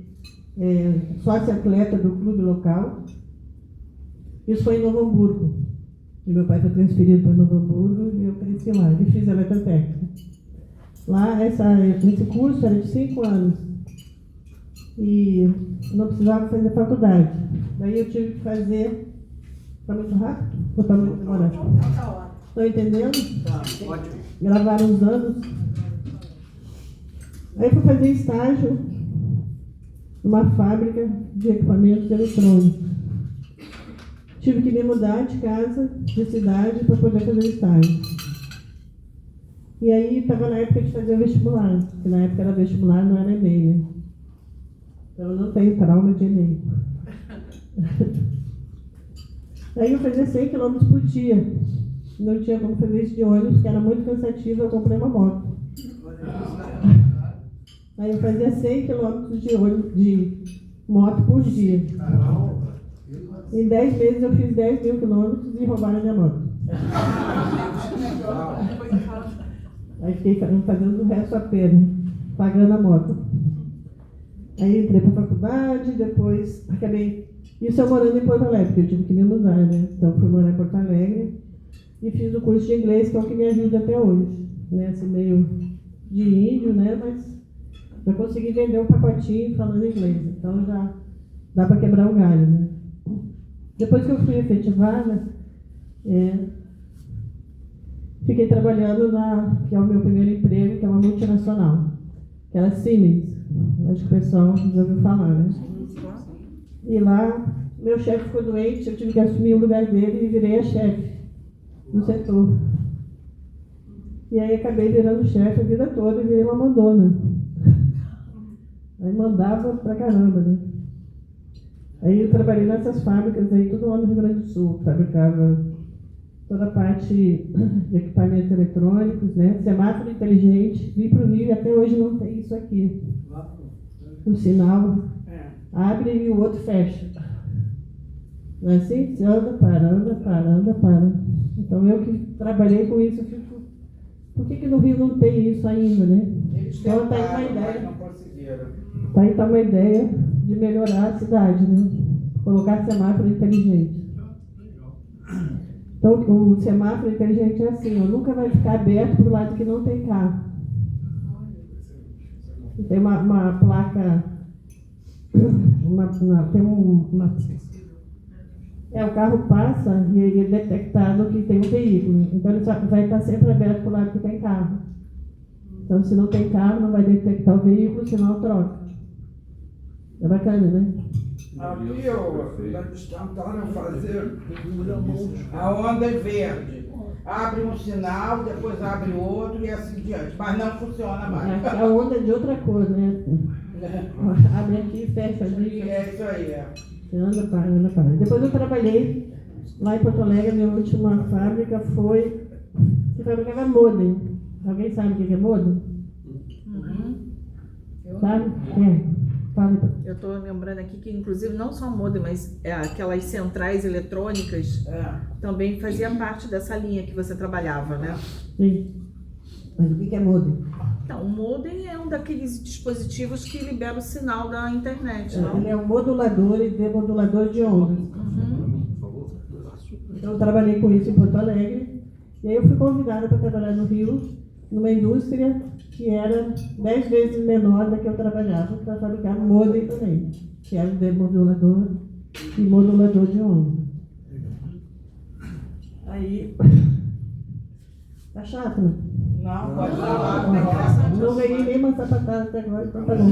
Speaker 14: sócia-atleta do clube local. Isso foi em Novo Hamburgo. E meu pai foi transferido para Novo Hamburgo e eu cresci lá. E fiz eletrotécnica. Lá, esse curso era de 5 anos. E não precisava fazer faculdade. Daí eu tive que fazer... Está muito rápido? Ou está muito demorado? Estão entendendo?
Speaker 10: Tá, ótimo.
Speaker 14: Gravaram uns anos. Aí fui fazer estágio numa fábrica de equipamentos eletrônicos. Tive que me mudar de casa, de cidade, para poder fazer estágio. E aí estava na época de fazer o vestibular, que na época era vestibular, não era Enem, né? Então eu não tenho trauma de Enem. Aí eu fazia 100 km por dia. Não tinha como fazer isso de ônibus, porque era muito cansativo, eu comprei uma moto. Aí eu fazia 100 km de moto por dia. Em 10 meses eu fiz 10 mil quilômetros e roubaram a minha moto. Aí fiquei fazendo o resto a pé, né? Pagando a moto. Aí entrei para a faculdade, depois acabei... Isso eu morando em Porto Alegre, porque eu tive que me mudar, né? Então fui morar em Porto Alegre e fiz o curso de inglês, que é o que me ajuda até hoje. Né? Assim, meio de índio, né? Mas já consegui vender um pacotinho falando inglês. Então já dá para quebrar o galho, né? Depois que eu fui efetivada, fiquei trabalhando que é o meu primeiro emprego, que é uma multinacional, que era Siemens. Acho que o pessoal já ouviu falar, né? E lá, meu chefe ficou doente, eu tive que assumir o lugar dele e virei a chefe do setor. E aí acabei virando chefe a vida toda e virei uma mandona. Aí mandava pra caramba, né? Aí eu trabalhei nessas fábricas aí, tudo lá no Rio Grande do Sul, fabricava toda a parte de equipamentos eletrônicos, né? Semáforo inteligente, vim para o Rio e até hoje não tem isso aqui. O sinal abre e o outro fecha. Não é assim? Você anda, para. Então eu que trabalhei com isso, eu fico... Por que no Rio não tem isso ainda, né? Então tá aí uma ideia. Tá aí uma ideia de melhorar a cidade, né? Colocar semáforo inteligente. Então, o semáforo inteligente é assim, nunca vai ficar aberto para o lado que não tem carro. Tem uma placa, o carro passa e ele é detectado que tem um veículo. Então, ele só vai estar sempre aberto para o lado que tem carro. Então, se não tem carro, não vai detectar o veículo, senão troca. É bacana, né?
Speaker 2: Aqui, nós tentaram fazer a onda é verde. Abre um sinal, depois abre outro e assim diante. Mas não funciona mais.
Speaker 14: A onda é de outra cor, né? Abre aqui, fecha ali.
Speaker 2: É isso aí,
Speaker 14: Anda, para. Depois eu trabalhei lá em Porto Alegre, minha última fábrica foi... que fabricava modem. Alguém sabe o que é modem? Sabe?
Speaker 15: Eu estou lembrando aqui que, inclusive, não só modem, mas aquelas centrais eletrônicas também fazia parte dessa linha que você trabalhava, né?
Speaker 14: Sim. Mas o que é modem?
Speaker 15: Então, o modem é um daqueles dispositivos que libera o sinal da internet, não?
Speaker 14: Ele é um modulador e demodulador de ondas. Então, eu trabalhei com isso em Porto Alegre. E aí eu fui convidada para trabalhar no Rio, numa indústria que era 10 vezes menor da que eu trabalhava, para fabricar modem também, que era o demodulador e modulador de onda. Aí... Tá chato, né?
Speaker 2: Não, pode falar.
Speaker 14: Não ganhei nem uma sapatada até agora, então tá bom.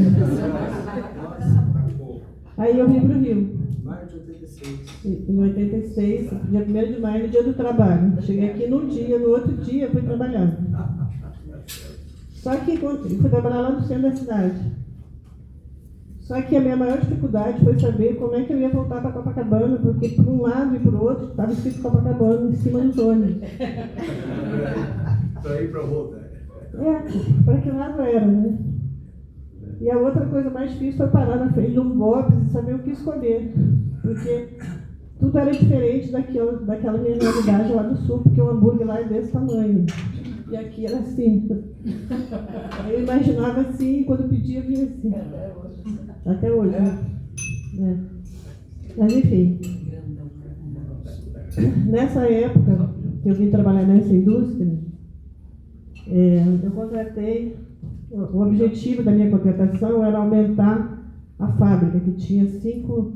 Speaker 14: Aí eu vim para o Rio.
Speaker 10: Maio de 86.
Speaker 14: Em 86, dia 1º de maio, no dia do trabalho. Cheguei aqui num dia, no outro dia fui trabalhar. Só que fui trabalhar lá no centro da cidade. Só que a minha maior dificuldade foi saber como é que eu ia voltar para Copacabana, porque por um lado e por outro estava escrito Copacabana em cima do ônibus.
Speaker 10: Para ir para o outro.
Speaker 14: Para que lado era, né? E a outra coisa mais difícil foi parar na frente de um Bob's e saber o que escolher. Porque tudo era diferente daquela minha realidade lá do sul, porque o hambúrguer lá é desse tamanho. E aqui era assim. Eu imaginava assim, quando pedia, vinha assim. Até hoje. Né? É. Mas enfim. Nessa época que eu vim trabalhar nessa indústria, eu contratei. O objetivo da minha contratação era aumentar a fábrica, que tinha 5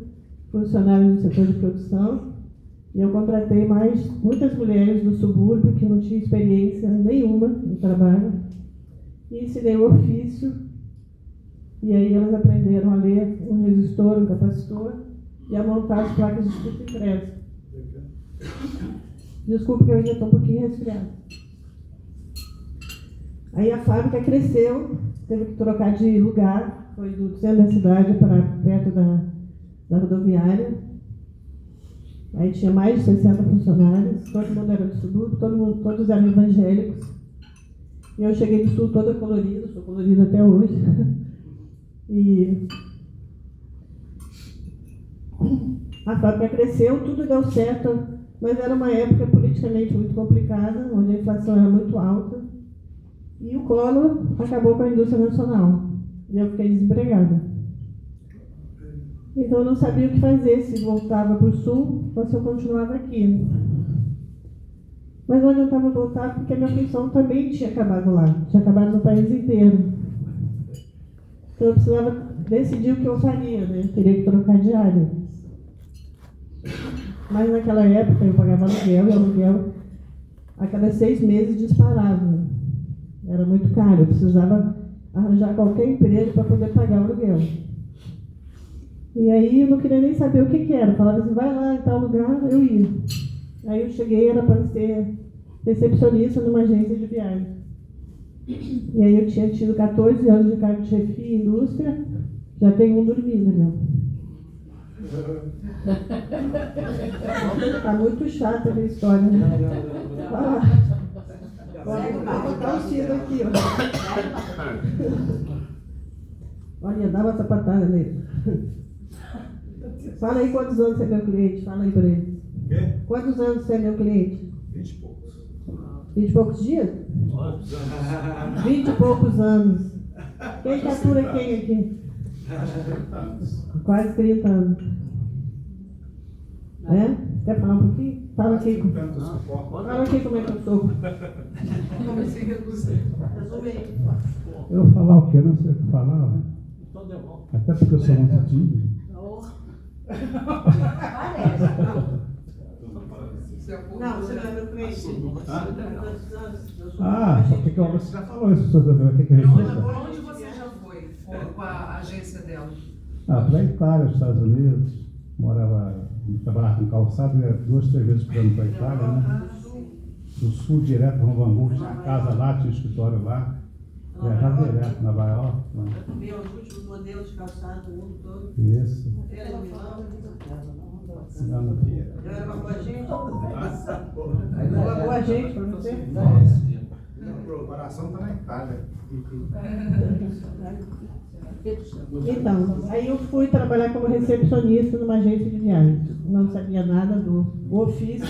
Speaker 14: funcionários no setor de produção, e eu contratei muitas mulheres do subúrbio que não tinham experiência nenhuma no trabalho, e ensinei o ofício, e aí elas aprenderam a ler um resistor, um capacitor, e a montar as placas de estufa impressa. Desculpa que eu ainda estou um pouquinho resfriada. Aí a fábrica cresceu, teve que trocar de lugar, foi do centro da cidade para perto da rodoviária. Aí tinha mais de 60 funcionários, todo mundo era do subúrbio, todos eram evangélicos. E eu cheguei do sul toda colorida, sou colorida até hoje. E a fábrica cresceu, tudo deu certo, mas era uma época politicamente muito complicada, onde a inflação era muito alta. E o Collor acabou com a indústria nacional. E eu fiquei desempregada. Então eu não sabia o que fazer, se voltava para o sul ou se eu continuava aqui. Mas não adiantava voltar porque a minha função também tinha acabado lá. Tinha acabado no país inteiro. Então eu precisava decidir o que eu faria, né? Eu teria que trocar de área. Mas naquela época eu pagava aluguel, e aluguel a cada 6 meses disparava. Era muito caro, eu precisava arranjar qualquer emprego para poder pagar o aluguel. E aí eu não queria nem saber o que era. Eu falava assim, vai lá em tal lugar, eu ia. Aí eu cheguei, era para ser recepcionista numa agência de viagem. E aí eu tinha tido 14 anos de cargo de chefia em indústria, já tenho um dormindo ali. Tá muito chata a história, né? Olha, vou botar o sino aqui, ó. Olha, dá uma sapatada nele. Fala aí quantos anos você é meu cliente, fala aí pra ele.
Speaker 7: Quê?
Speaker 14: Quantos anos você é meu cliente?
Speaker 7: 20 e poucos.
Speaker 14: 20 e poucos dias? 20 e poucos anos. Quem captura quem aqui? Quase 30 anos. É? Quer falar um pouquinho? Fala aqui. Fala aqui como é que eu sou.
Speaker 1: Eu vou falar o quê? Não sei o que falar. Né? Até porque eu sou muito tímido.
Speaker 2: Não, você não é meu cliente.
Speaker 1: Porque você já falou isso, o que é isso?
Speaker 11: Onde você já foi com a agência dela?
Speaker 1: Para a Itália, Estados Unidos. Trabalhava com calçado, ia 2, 3 vezes por ano para a Itália, né? Do sul direto para Novo Hamburgo, tinha casa lá, tinha escritório lá. Viajava direto, Nova York.
Speaker 2: Eu tomei os últimos modelos de calçado do mundo todo.
Speaker 1: Isso.
Speaker 2: Feira de Milão.
Speaker 1: Não, Vieira.
Speaker 2: Eu era uma boa gente. Uma boa gente para você?
Speaker 7: O coração está na Itália.
Speaker 14: Então, aí eu fui trabalhar como recepcionista numa agência de viagens. Não sabia nada do ofício,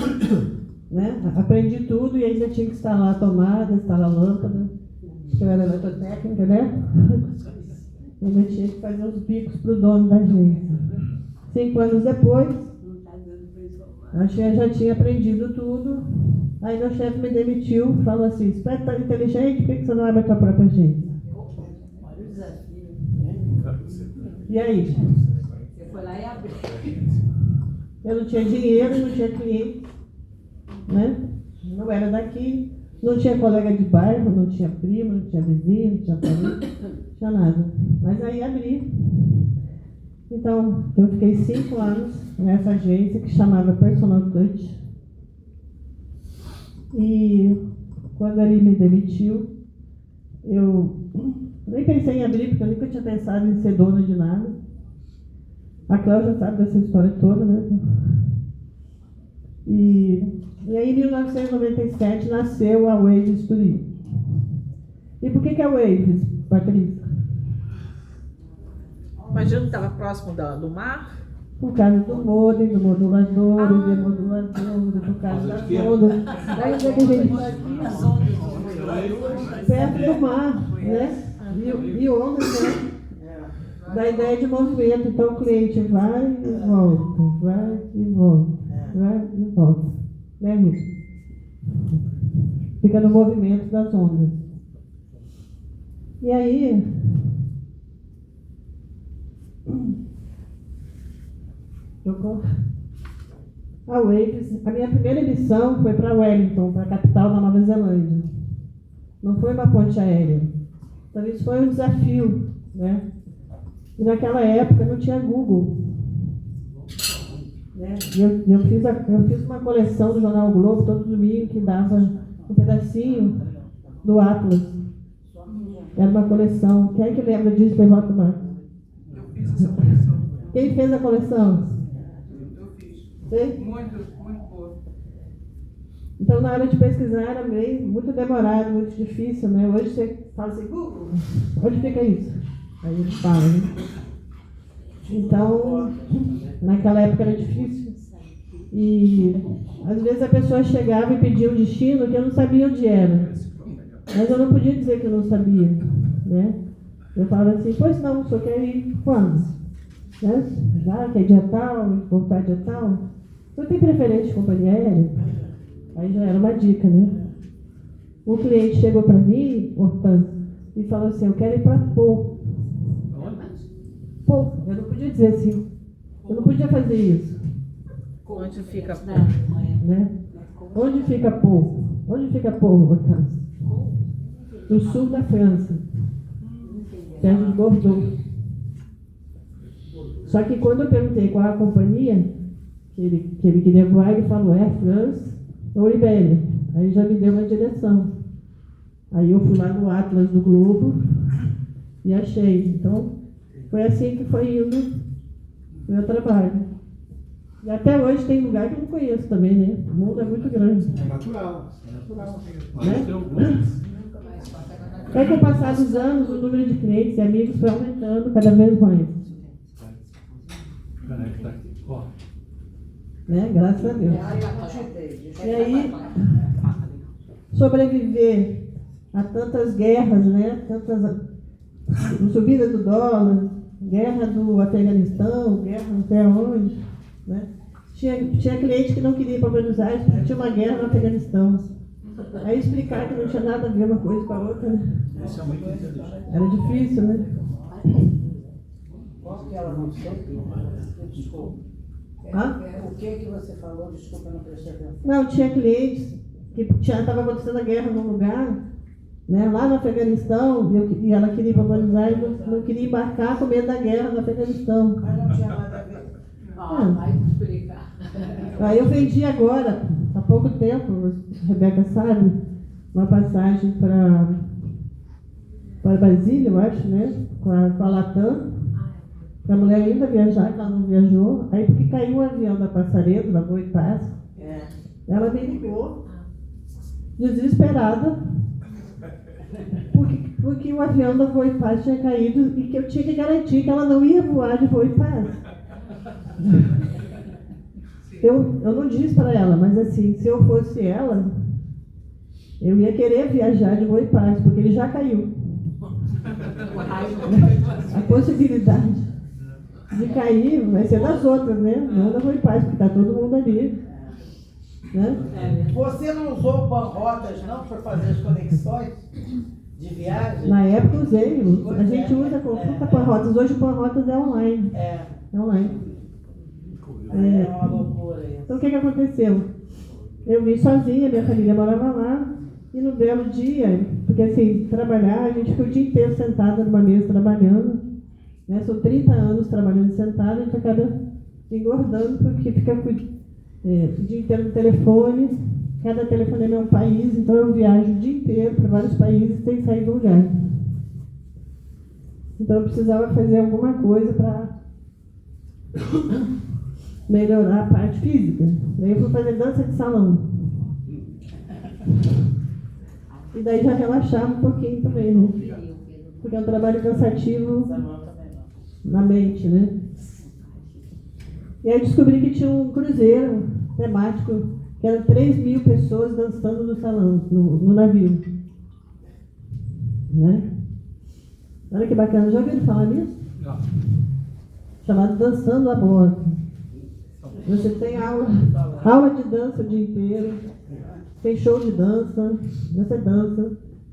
Speaker 14: né? Aprendi tudo e ainda tinha que instalar a tomada, instalar a lâmpada. Eu era eletrotécnica, né? Ainda tinha que fazer os bicos para o dono da agência. 5 anos depois, a chefe já tinha aprendido tudo. Aí meu chefe me demitiu, falou assim, você é tão inteligente, por que você não abre a tua própria agência? E aí?
Speaker 5: Você foi lá e abriu.
Speaker 14: Eu não tinha dinheiro, não tinha cliente, né? Não era daqui, não tinha colega de bairro, não tinha primo, não tinha vizinho, não tinha parente, não tinha nada. Mas aí abri. Então, eu fiquei 5 anos nessa agência que chamava Personal Touch. E quando ele me demitiu, eu nem pensei em abrir, porque eu nunca tinha pensado em ser dona de nada. A Cláudia sabe dessa história toda, né? E aí, em 1997, nasceu a Waves Turismo. E por que a Waves, Patrícia?
Speaker 15: Imagino que estava próximo do mar.
Speaker 14: por causa do modem, do modulador, do demodulador, por causa da onda. Daí onde é que a gente perto do mar, né? E ondas, né? Da ideia de movimento. Então o cliente vai e volta, vai e volta, vai e volta. Né, amigo? Fica no movimento das ondas. E aí, a Waves, a minha primeira missão foi para Wellington, para a capital da Nova Zelândia. Não foi uma ponte aérea. Então isso foi um desafio, né? E naquela época não tinha Google. Né? Eu fiz uma coleção do Jornal Globo todo domingo que dava um pedacinho do Atlas. Era uma coleção. Quem é que lembra disso? Levanta o mão.
Speaker 11: Eu fiz essa coleção.
Speaker 14: Quem fez a coleção?
Speaker 11: Eu fiz.
Speaker 14: Você?
Speaker 11: Muito boa.
Speaker 14: Então, na hora de pesquisar, era meio, muito demorado, muito difícil, né? Hoje você fala assim, Google, onde fica isso? Aí ele fala, né? Então, naquela época era difícil. E, às vezes, a pessoa chegava e pedia um destino que eu não sabia onde era. Mas eu não podia dizer que eu não sabia, né? Eu falava assim, pois não, o senhor quer ir quando? Né? Já quer dia tal, voltar dia tal? O senhor tem preferência de companhia aérea? Aí já era uma dica, né? O cliente chegou para mim, portanto, e falou assim, eu quero ir para Pô. Pô, eu não podia dizer assim, eu não podia fazer isso.
Speaker 15: Onde fica Pô?
Speaker 14: Né? Onde fica Pô? Onde fica Pô, portanto? No sul da França, perto de Bordeaux. Só que quando eu perguntei qual a companhia que ele queria voar, ele falou Air France ou Iberia. Aí já me deu uma direção. Aí eu fui lá no Atlas do Globo e achei. Então, foi assim que foi indo o meu trabalho. E até hoje tem lugar que eu não conheço também, né? O mundo é muito grande.
Speaker 10: É natural.
Speaker 14: Né? É que, com o passar dos anos, o número de clientes e amigos foi aumentando cada vez mais. Né? Graças a Deus. E aí, sobreviver a tantas guerras, né? Tantas subida do dólar, guerra do Afeganistão, guerra não sei aonde, né? Tinha cliente que não queria ir para Buenos Aires porque tinha uma guerra no Afeganistão. Aí explicar que não tinha nada a ver uma coisa com a outra, né? Era difícil, né?
Speaker 2: Qual que ela não sei? Desculpa. O que você falou? Desculpa, não prestei atenção.
Speaker 14: Não, tinha clientes que estava acontecendo a guerra num lugar, né, lá no Afeganistão, e ela queria ir para Buenos Aires, não queria embarcar com medo da guerra no Afeganistão.
Speaker 2: Mas não tinha nada a ver.
Speaker 5: Vai explicar.
Speaker 14: Aí eu vendi agora, há pouco tempo, a Rebeca sabe, uma passagem para Brasília, eu acho, né? Com a Latam, para a mulher ainda viajar, que ela não viajou. Aí porque caiu o avião da Passaredo, da Boa e Paz, ela me ligou, desesperada, porque o avião da Boa e Paz tinha caído e que eu tinha que garantir que ela não ia voar de Boa e Paz. Eu não disse para ela, mas assim, se eu fosse ela, eu ia querer viajar de Boa e Paz, porque ele já caiu. A possibilidade de cair vai ser das outras, né? Não da Boa e Paz, porque está todo mundo ali. Né?
Speaker 2: Você não usou o Panrotas, não, para fazer as conexões de viagem?
Speaker 14: Na época usei. A gente usa consulta Panrotas. Hoje o Panrotas é online. É online.
Speaker 2: É uma loucura isso.
Speaker 14: Então o que aconteceu? Eu vim sozinha, minha família morava lá, e no belo dia, porque assim, trabalhar, a gente fica o dia inteiro sentada numa mesa trabalhando, né? São 30 anos trabalhando sentada, a gente acaba engordando, porque fica o dia inteiro no telefone, cada telefonema é um país, então eu viajo o dia inteiro para vários países sem sair do lugar. Então eu precisava fazer alguma coisa para melhorar a parte física. Daí eu fui fazer dança de salão. E daí já relaxava um pouquinho também, né? Porque é um trabalho cansativo na mente, né? E aí eu descobri que tinha um cruzeiro temático, que eram 3.000 pessoas dançando no salão, no navio. Né? Olha que bacana, já ouviram falar nisso?
Speaker 12: Não.
Speaker 14: Chamado Dançando a Bordo. Você tem aula de dança o dia inteiro, tem show de dança, você dança,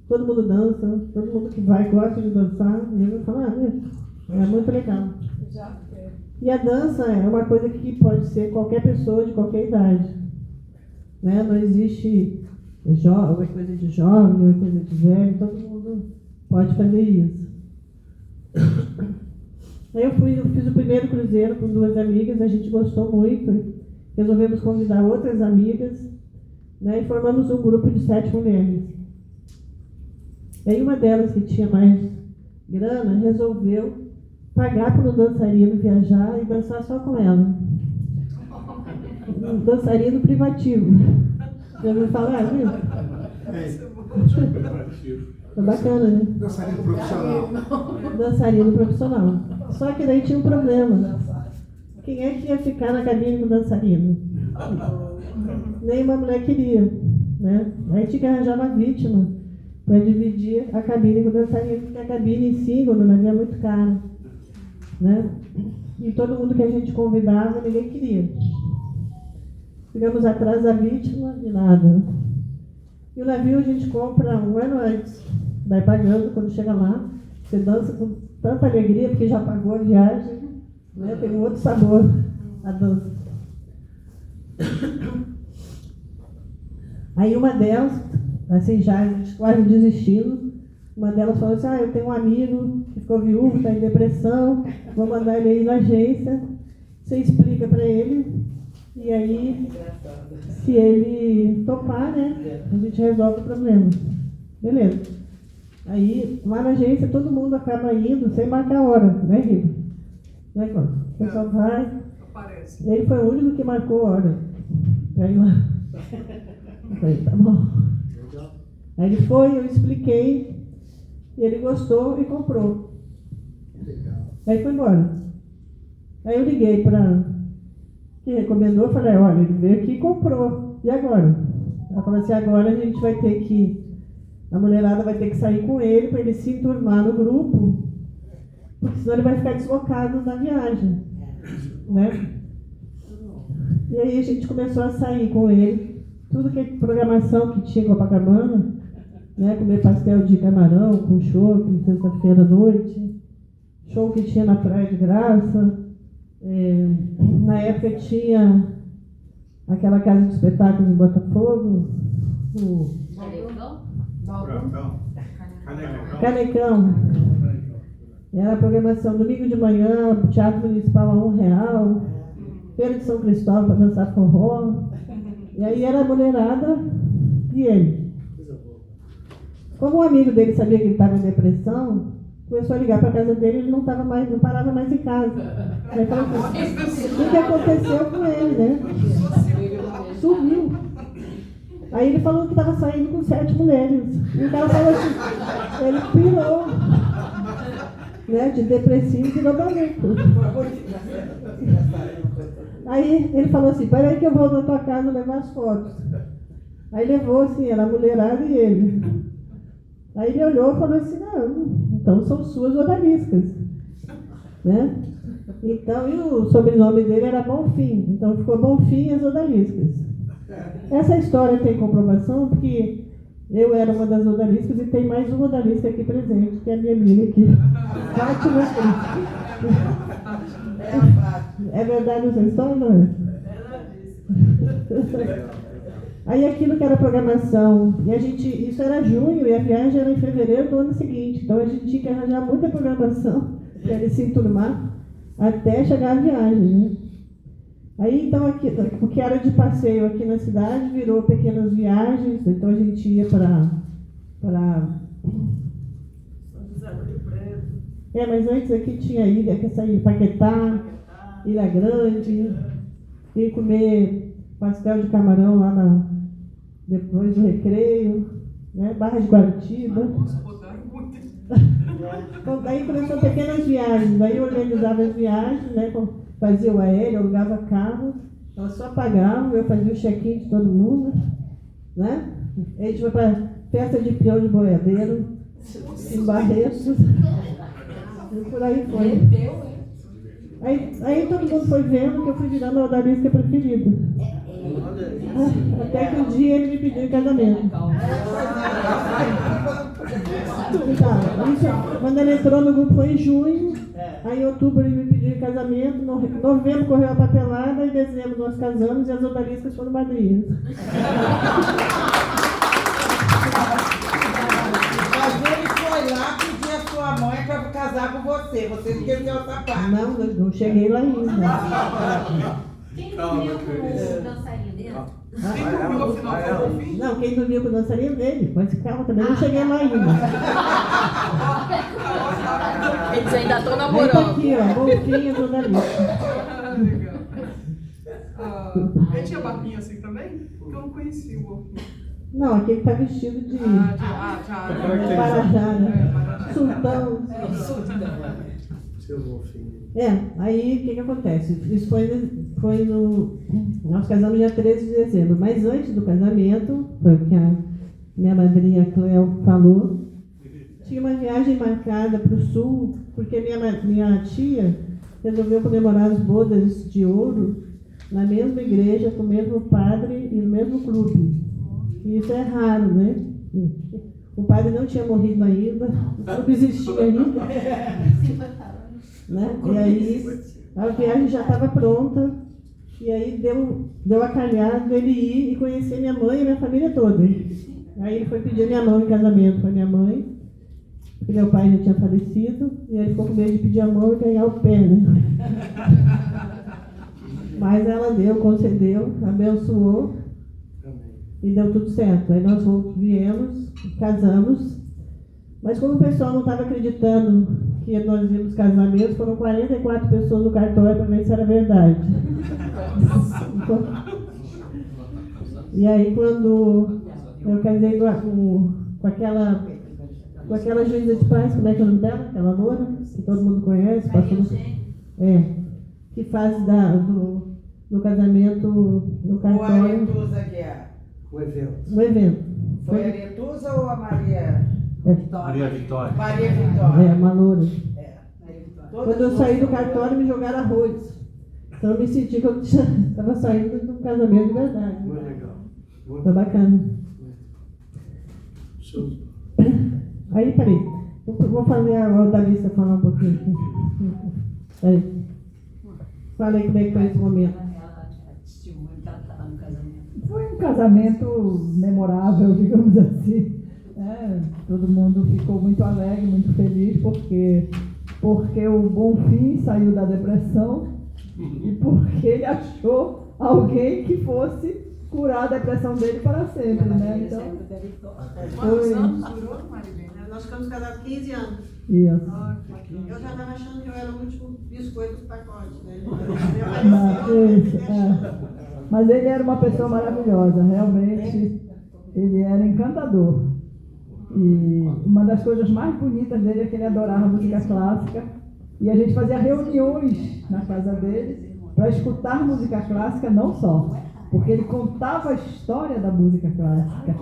Speaker 14: todo mundo que vai gosta de dançar, e eu vou falar, é muito legal. E a dança é uma coisa que pode ser qualquer pessoa de qualquer idade. Né? Não existe uma coisa de jovem, uma coisa de velho, todo mundo pode fazer isso. Aí eu fiz o primeiro cruzeiro com 2 amigas, a gente gostou muito, resolvemos convidar outras amigas, né, e formamos um grupo de 7 mulheres. Aí uma delas, que tinha mais grana, resolveu pagar para um dançarino viajar e dançar só com ela. Um dançarino privativo. Já ouviu falar disso? É bacana, né?
Speaker 8: Dançarino profissional.
Speaker 14: Dançarino profissional. Só que daí tinha um problema. Quem é que ia ficar na cabine do dançarino? Nenhuma mulher queria. Né? Aí tinha que arranjar uma vítima para dividir a cabine com o dançarino, porque a cabine em single no navio é muito cara. Né? E todo mundo que a gente convidava, ninguém queria. Ficamos atrás da vítima e nada. E o navio a gente compra um ano antes. Vai pagando quando chega lá. Você dança com tanta alegria, porque já pagou a viagem. Né? Tem um outro sabor a dança. Aí uma delas, assim, já quase desistindo, uma delas falou assim, eu tenho um amigo que ficou viúvo, está em depressão, vou mandar ele aí na agência, você explica para ele, e aí, se ele topar, né, a gente resolve o problema. Beleza. Aí, lá na agência, todo mundo acaba indo sem marcar a hora, né, Riva? Né, Cláudio? O pessoal vai. Ele foi o único que marcou a hora. Aí lá. Eu falei, tá bom. Aí ele foi, eu expliquei, e ele gostou e comprou. Aí foi embora. Aí eu liguei para quem recomendou, falei, olha, ele veio aqui e comprou. E agora? Ela falou assim, agora a gente vai ter que, a mulherada vai ter que sair com ele para ele se enturmar no grupo, porque senão ele vai ficar deslocado na viagem. Né? E aí a gente começou a sair com ele, tudo que é programação que tinha em Copacabana, né? Comer pastel de camarão com chopp, sexta-feira à noite, show que tinha na Praia de Graça. Na época tinha aquela casa de espetáculos em Botafogo, o Canecão. Era a programação domingo de manhã, Teatro Municipal a R$1, Feira de São Cristóvão para dançar forró. E aí era a mulherada e ele. Como um amigo dele sabia que ele estava em depressão, começou a ligar para a casa dele e ele não parava mais em casa. Aí falou assim, o que aconteceu com ele, né? Sumiu. Aí ele falou que estava saindo com 7 mulheres. E o cara falou assim, ele pirou. Né, de depressivo virou maluco. Aí ele falou assim, peraí que eu vou na tua casa levar as fotos. Aí levou assim, era a mulherada e ele. Aí ele olhou e falou assim, não, então são suas odaliscas. Né? Então, e o sobrenome dele era Bonfim, então ficou Bonfim e as odaliscas. Essa história tem comprovação porque eu era uma das odaliscas e tem mais uma odalisca aqui presente, que é a minha amiga aqui. Fátima. É verdade essa história, não é? Aí aquilo que era programação, e a gente, isso era junho e a viagem era em fevereiro do ano seguinte, então a gente tinha que arranjar muita programação para ele se enturmar até chegar a viagem, né? Aí então aqui, o que era de passeio aqui na cidade virou pequenas viagens, então a gente ia para mas antes aqui tinha ilha, que saía Paquetá, Ilha Grande, ia comer pastel de camarão lá depois do recreio, né? Barra de Guaratiba. Então, daí começou pequenas viagens, daí eu organizava as viagens, né? fazia o aéreo, alugava carro, ela só pagava, eu fazia o check-in de todo mundo, né? A gente foi para festa de peão de boiadeiro, em Barretos, e por aí foi. Aí todo mundo foi vendo que eu fui virando a odalisca preferida. Até que um dia ele me pediu em casamento. Quando ele entrou no grupo foi em junho, aí em outubro ele me pediu em casamento, novembro correu a papelada, em dezembro nós casamos e as odaliscas foram madrinhas.
Speaker 2: Mas ele foi lá pedir a sua mãe para casar com você. Você esqueceu essa parte.
Speaker 14: Não cheguei lá ainda.
Speaker 5: Quem dormiu com o dançarino dele?
Speaker 14: Não, quem dormiu com o dançarino dele. Mas calma, também não cheguei lá ainda.
Speaker 15: Eles ainda estão
Speaker 14: Tá
Speaker 15: namorando.
Speaker 14: aqui, ó, golfinho do Dalí.
Speaker 11: Ele tinha barbinha assim também? Porque eu não conheci o golfinho.
Speaker 14: Não, aquele tá vestido de Marajá, né? Sultão.
Speaker 10: Seu golfinho.
Speaker 14: Aí o que acontece? Isso foi no. Nós casamos dia 13 de dezembro, mas antes do casamento, foi o que a minha madrinha Cleo falou, tinha uma viagem marcada para o sul, porque minha tia resolveu comemorar as bodas de ouro na mesma igreja, com o mesmo padre e no mesmo clube. E isso é raro, né? O padre não tinha morrido ainda, o clube existia ainda. Né? E aí a viagem já estava pronta, e aí deu a calhar dele ir e conhecer minha mãe e minha família toda. Aí ele foi pedir minha mão em casamento com a minha mãe, porque meu pai já tinha falecido, e ele ficou com medo de pedir a mão e ganhar o pé, né? Mas ela concedeu, abençoou, e deu tudo certo. Aí nós viemos, casamos, mas como o pessoal não estava acreditando que nós íamos casamento, mesmo, foram 44 pessoas no cartório para ver se era verdade. E aí quando eu casei com aquela juíza de paz, como é que é o nome dela? Aquela loura, que todo mundo conhece, que faz do casamento no cartório.
Speaker 2: O Aretusa que é?
Speaker 10: O evento.
Speaker 14: O evento.
Speaker 2: Foi a Aretusa ou a Maria Vitória?
Speaker 3: Maria Vitória.
Speaker 2: Maria Vitória.
Speaker 14: Uma loura.
Speaker 2: Todas
Speaker 14: Quando eu saí do
Speaker 2: duas
Speaker 14: cartório, me jogaram arroz. Então eu me senti que eu estava saindo de um casamento de verdade.
Speaker 10: Muito legal.
Speaker 14: Foi bacana. Aí, peraí. Vou fazer a Odalissa falar um pouquinho aqui. Peraí. Fala aí como é que foi esse momento.
Speaker 16: Foi um casamento memorável, digamos assim. Todo mundo ficou muito alegre, muito feliz, porque o Bonfim saiu da depressão e porque ele achou alguém que fosse curar a depressão dele para sempre, né? Então,
Speaker 14: Foi.
Speaker 17: Nós ficamos casados 15 anos.
Speaker 14: Isso.
Speaker 17: Eu já estava achando que eu era o último biscoito do pacote, né?
Speaker 16: Mas ele era uma pessoa maravilhosa, realmente. Ele era encantador. E uma das coisas mais bonitas dele é que ele adorava música clássica. E a gente fazia reuniões na casa dele para escutar música clássica, não só. Porque ele contava a história da música clássica.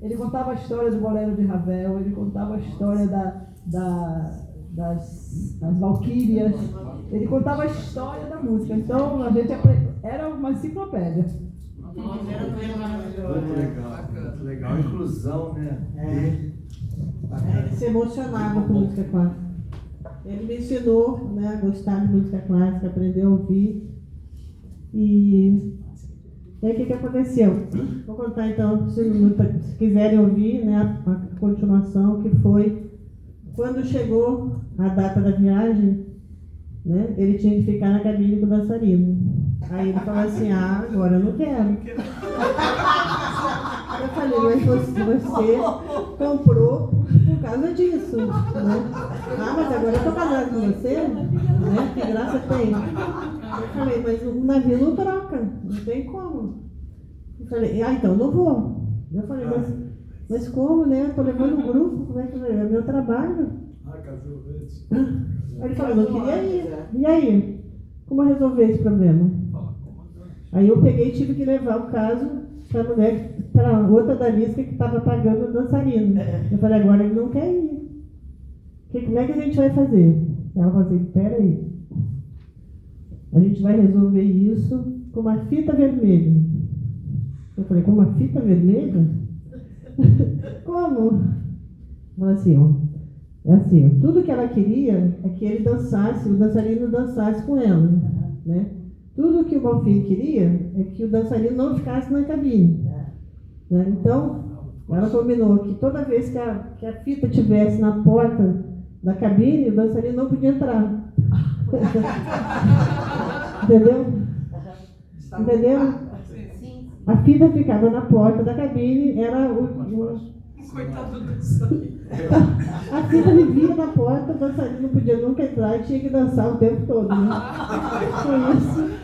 Speaker 16: Ele contava a história do bolero de Ravel, ele contava a história das Valquírias, ele contava a história da música. Então a gente era uma enciclopédia.
Speaker 10: Muito legal, muito legal. Inclusão, né?
Speaker 14: Ele se emocionava com música clássica. Ele me ensinou, né, a gostar de música clássica, aprender a ouvir. E aí o que aconteceu? Vou contar então, se quiserem ouvir, né, a continuação, que foi quando chegou a data da viagem, né, ele tinha que ficar na cabine com o dançarino. Aí ele falou assim, agora eu não quero. Eu falei, mas você comprou por causa disso, né? Mas agora eu estou casada com você, né? Que graça tem. Eu falei, mas o navio não troca, não tem como. Eu falei, então não vou. Eu falei, mas como, né? Estou levando um grupo, como é que é meu trabalho?
Speaker 10: Casou antes.
Speaker 14: Aí ele falou, não queria ir. E aí? como resolver esse problema? Aí eu peguei e tive que levar o caso para outra da lista que estava pagando o dançarino. Eu falei, agora ele não quer ir. Como é que a gente vai fazer? Ela falou assim, peraí, a gente vai resolver isso com uma fita vermelha. Eu falei, com uma fita vermelha? Como? Ela falou assim, ó, é assim, ó, tudo que ela queria é que ele dançasse, o dançarino dançasse com ela, né? Tudo que o Bonfim queria é que o dançarino não ficasse na cabine, né? Então, ela combinou que toda vez que a fita estivesse na porta da cabine, o dançarino não podia entrar. Entendeu? Entendeu? A fita ficava na porta da cabine, era
Speaker 11: Coitado do dançarino.
Speaker 14: A fita vivia na porta, o dançarino não podia nunca entrar e tinha que dançar o tempo todo, né? Foi isso.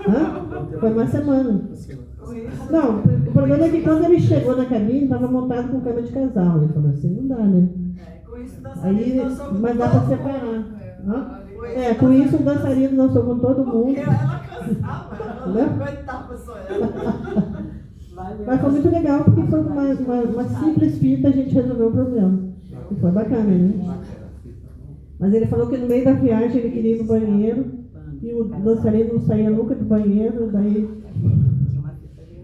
Speaker 14: Hã? Foi uma semana. Não, o problema é que quando ele chegou na cabine, estava montado com cama de casal. Ele falou assim, não dá, né? Aí, mas dá para separar. Com isso o dançarino dançou com todo mundo.
Speaker 17: Porque ela cansava, ela não aguentava só ela.
Speaker 14: Mas foi muito legal, porque foi uma simples fita, a gente resolveu o problema. E foi bacana, né? Mas ele falou que no meio da viagem ele queria ir no banheiro, e o dançarino não saía nunca do banheiro, daí,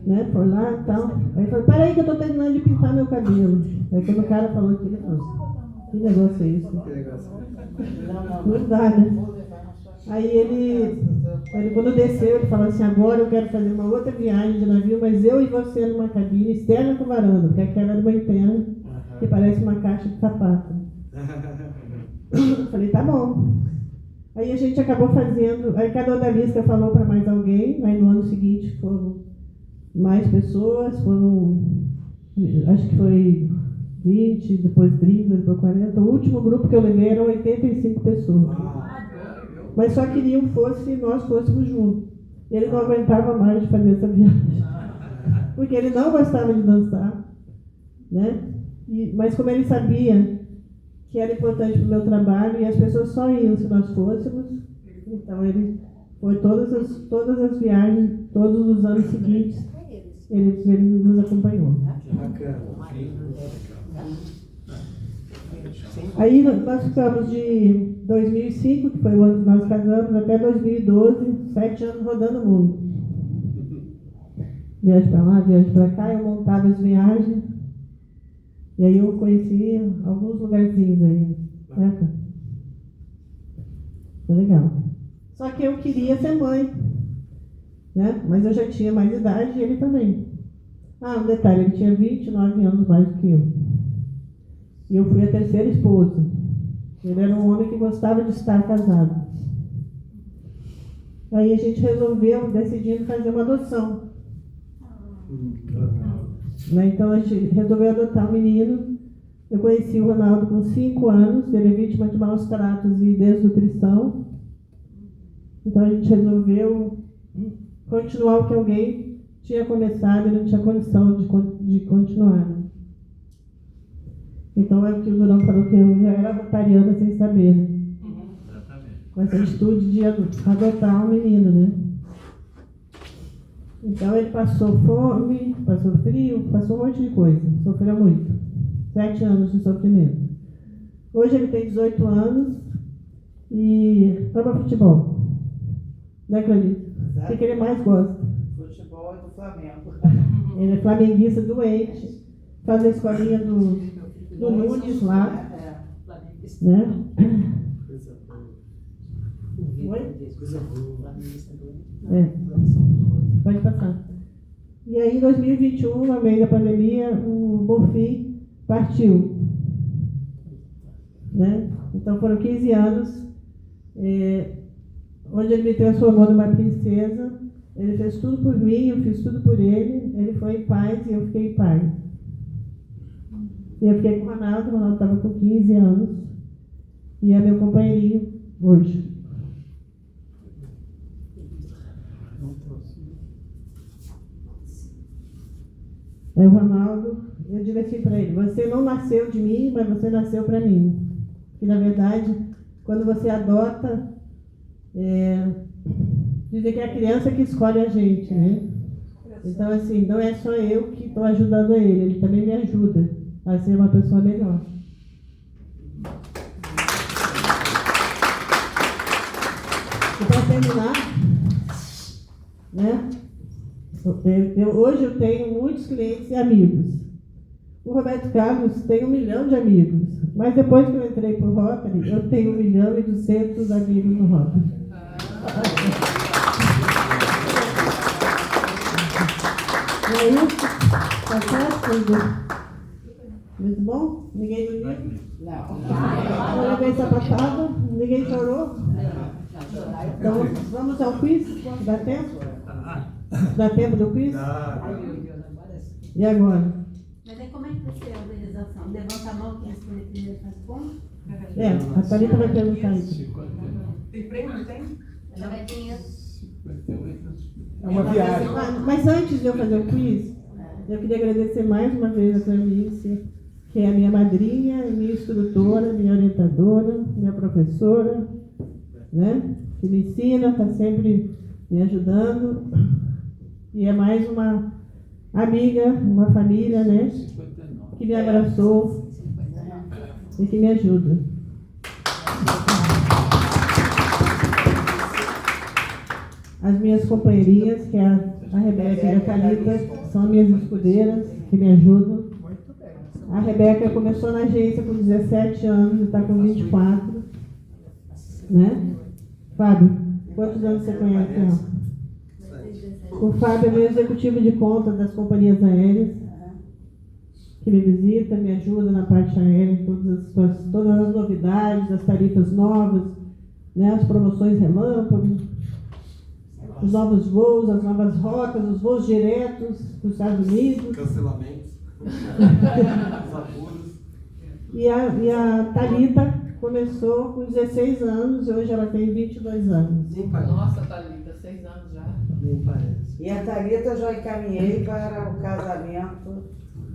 Speaker 14: né, por lá e tal. Aí ele falou, peraí que eu tô terminando de pintar meu cabelo. Aí quando o cara falou aquilo, ele falou, que negócio é isso? Não dá, né? Aí ele quando desceu, ele falou assim, agora eu quero fazer uma outra viagem de navio, mas eu e você numa cabine externa com varanda, porque aquela era uma interna que parece uma caixa de sapato. Eu falei, tá bom. Aí a gente acabou fazendo, aí cada odalisca falou para mais alguém, aí no ano seguinte foram mais pessoas, acho que foi 20, depois 30, depois 40. O último grupo que eu levei eram 85 pessoas. Mas só queriam que nós fôssemos juntos. Ele não aguentava mais de fazer essa viagem. Porque ele não gostava de dançar, né? Mas como ele sabia que era importante para o meu trabalho e as pessoas só iam se nós fôssemos, então ele foi todas as viagens, todos os anos seguintes, ele nos acompanhou. Aí nós ficamos de 2005, que foi o ano que nós casamos, até 2012, 7 anos rodando o mundo. Viagem para lá, viagem para cá, eu montava as viagens. E aí eu conhecia alguns lugarzinhos aí, né? Foi legal. Só que eu queria ser mãe, né? Mas eu já tinha mais idade e ele também. Um detalhe, ele tinha 29 anos mais do que eu. E eu fui a terceira esposa. Ele era um homem que gostava de estar casado. Aí a gente resolveu, decidindo fazer uma adoção. Então a gente resolveu adotar um menino. Eu conheci o Ronaldo com 5 anos, ele é vítima de maus tratos e desnutrição. Então a gente resolveu continuar o que alguém tinha começado e não tinha condição de continuar. Né? Então é o que o Durão falou, que eu já era rotariana sem saber, né? Com essa atitude de adotar um menino, né? Então ele passou fome, passou frio, passou um monte de coisa, sofreu muito. 7 anos de sofrimento. Hoje ele tem 18 anos e ama futebol. Né, Claudinho? O que ele mais gosta?
Speaker 2: Futebol é do Flamengo.
Speaker 14: Ele é flamenguista doente, faz a escolinha do Nunes lá. Né? Pode passar. E aí, em 2021, no meio da pandemia, o Bonfim partiu. Né? Então, foram 15 anos, onde ele me transformou numa princesa. Ele fez tudo por mim, eu fiz tudo por ele. Ele foi em paz e eu fiquei em paz. E eu fiquei com o Ronaldo estava com 15 anos. E é meu companheirinho hoje. Aí o Ronaldo, eu digo assim para ele, você não nasceu de mim, mas você nasceu para mim. Que na verdade, quando você adota, Dizem que é a criança que escolhe a gente, né? Então, assim, não é só eu que estou ajudando ele também me ajuda a ser uma pessoa melhor. E para terminar, né? Hoje eu tenho muitos clientes e amigos. O Roberto Carlos tem 1 milhão de amigos, mas depois que eu entrei para o Rotary, eu tenho 1.200.000 amigos no Rotary. É isso? Tá certo? Muito bom? Ninguém dormiu? Não. Não levei sapatada? Ninguém chorou? Então, vamos ao quiz? Dá tempo? Dá tempo do quiz? E agora?
Speaker 5: Mas aí como é que vai ser a organização? Levanta a mão, quem escolher primeiro responde?
Speaker 14: A Thalita vai perguntar isso.
Speaker 11: Tem prêmio, tem?
Speaker 5: Já vai ter
Speaker 10: É uma viagem.
Speaker 14: Mas antes de eu fazer o quiz, eu queria agradecer mais uma vez a Cleonice, que é a minha madrinha, minha instrutora, minha orientadora, minha professora, né? Que me ensina, está sempre me ajudando. E é mais uma amiga, uma família, né? Que me abraçou e que me ajuda. As minhas companheirinhas, que é a Rebeca e a Thalita, são minhas escudeiras, que me ajudam. A Rebeca começou na agência com 17 anos e está com 24. Né? Fábio, quantos anos você conhece ela? O Fábio é meu executivo de contas das companhias aéreas, que me visita, me ajuda na parte aérea, todas as novidades, as tarifas novas, né? As promoções relâmpago, os novos voos, as novas rotas, os voos diretos para os Estados Unidos.
Speaker 8: Cancelamentos. Os apuros.
Speaker 14: E a Thalita começou com 16 anos e hoje ela tem 22 anos.
Speaker 6: Nossa, Thalita, 6 anos já.
Speaker 10: Nem parece.
Speaker 2: E a Thalita eu já encaminhei para o casamento,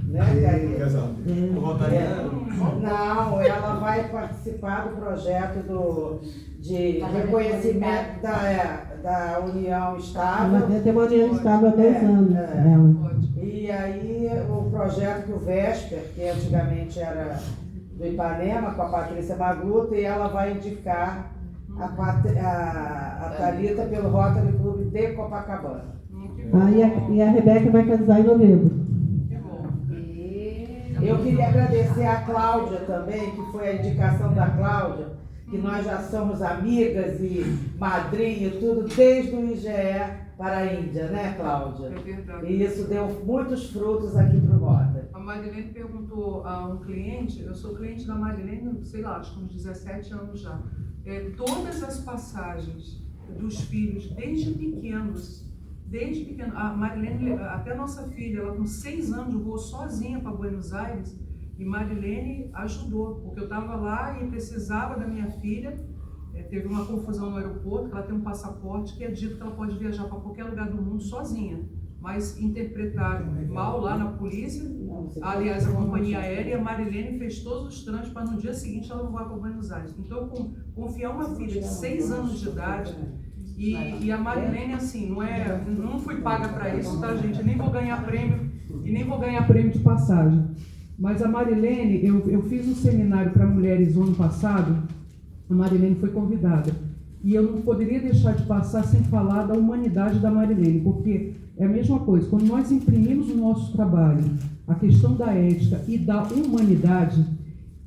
Speaker 2: né, Thalita?
Speaker 8: Casamento.
Speaker 2: Não, ela vai participar do projeto de reconhecimento da União Estável.
Speaker 14: Ela tem uma União Estável há 10 anos.
Speaker 2: E aí o projeto que o Vesper, que antigamente era do Ipanema, com a Patrícia Magluta, e ela vai indicar a Thalita pelo Rotary Clube de Copacabana.
Speaker 14: E a Rebeca vai casar em novembro.
Speaker 2: Eu queria agradecer a Cláudia também, que foi a indicação da Cláudia, que nós já somos amigas e madrinha e tudo, desde o IGE para a Índia, né, Cláudia?
Speaker 11: É verdade.
Speaker 2: E isso deu muitos frutos aqui para o Rotary.
Speaker 11: A Marilene perguntou a um cliente, eu sou cliente da Marilene, sei lá, acho que uns 17 anos já. Todas as passagens dos filhos, desde pequenos, a Marilene, até a nossa filha, ela com 6 anos voou sozinha para Buenos Aires e Marilene ajudou, porque eu estava lá e precisava da minha filha. Teve uma confusão no aeroporto, ela tem um passaporte que é dito que ela pode viajar para qualquer lugar do mundo sozinha, mas interpretaram mal lá na polícia. Aliás, a companhia aérea, a Marilene fez todos os trâmites para no dia seguinte ela voar para Buenos Aires. Então, confiar uma filha de 6 anos de idade, e a Marilene, assim, não fui paga para isso, tá, gente? Eu nem vou ganhar prêmio, e nem vou ganhar prêmio de passagem. Mas a Marilene, eu fiz um seminário para mulheres no ano passado, a Marilene foi convidada. E eu não poderia deixar de passar sem falar da humanidade da Marilene, porque é a mesma coisa, quando nós imprimimos no nosso trabalho a questão da ética e da humanidade,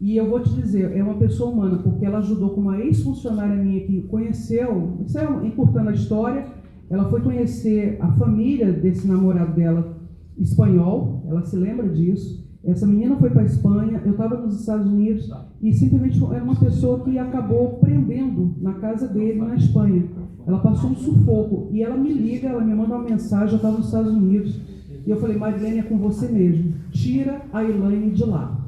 Speaker 11: e eu vou te dizer, é uma pessoa humana, porque ela ajudou com uma ex-funcionária minha que conheceu, isso é encurtando a história, ela foi conhecer a família desse namorado dela, espanhol, ela se lembra disso. Essa menina foi para a Espanha, eu estava nos Estados Unidos e simplesmente era uma pessoa que acabou prendendo na casa dele na Espanha. Ela passou um sufoco e ela me liga, ela me manda uma mensagem, eu estava nos Estados Unidos e eu falei, Marilene, é com você mesmo, tira a Elaine de lá.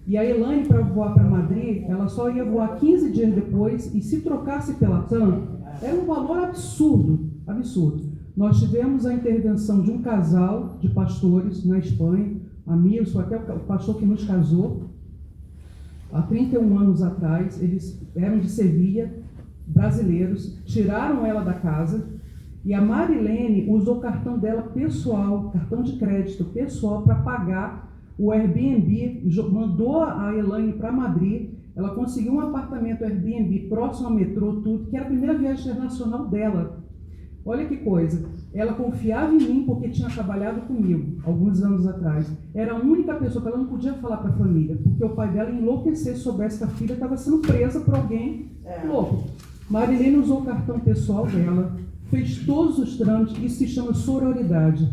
Speaker 11: E a Elaine, para voar para Madrid, ela só ia voar 15 dias depois e se trocasse pela TAM, era um valor absurdo, absurdo. Nós tivemos a intervenção de um casal de pastores na Espanha, amigos, foi até o pastor que nos casou, há 31 anos atrás, eles eram de Sevilha, brasileiros, tiraram ela da casa e a Marilene usou o cartão dela pessoal, cartão de crédito pessoal, para pagar o Airbnb, mandou a Elaine para Madrid, ela conseguiu um apartamento Airbnb próximo ao metrô, tudo, que era a primeira viagem internacional dela. Olha que coisa, ela confiava em mim porque tinha trabalhado comigo, alguns anos atrás. Era a única pessoa que ela não podia falar para a família, porque o pai dela enlouquecesse, soubesse que a filha estava sendo presa por alguém louco. Marilene usou o cartão pessoal dela, fez todos os trâmites, isso se chama sororidade.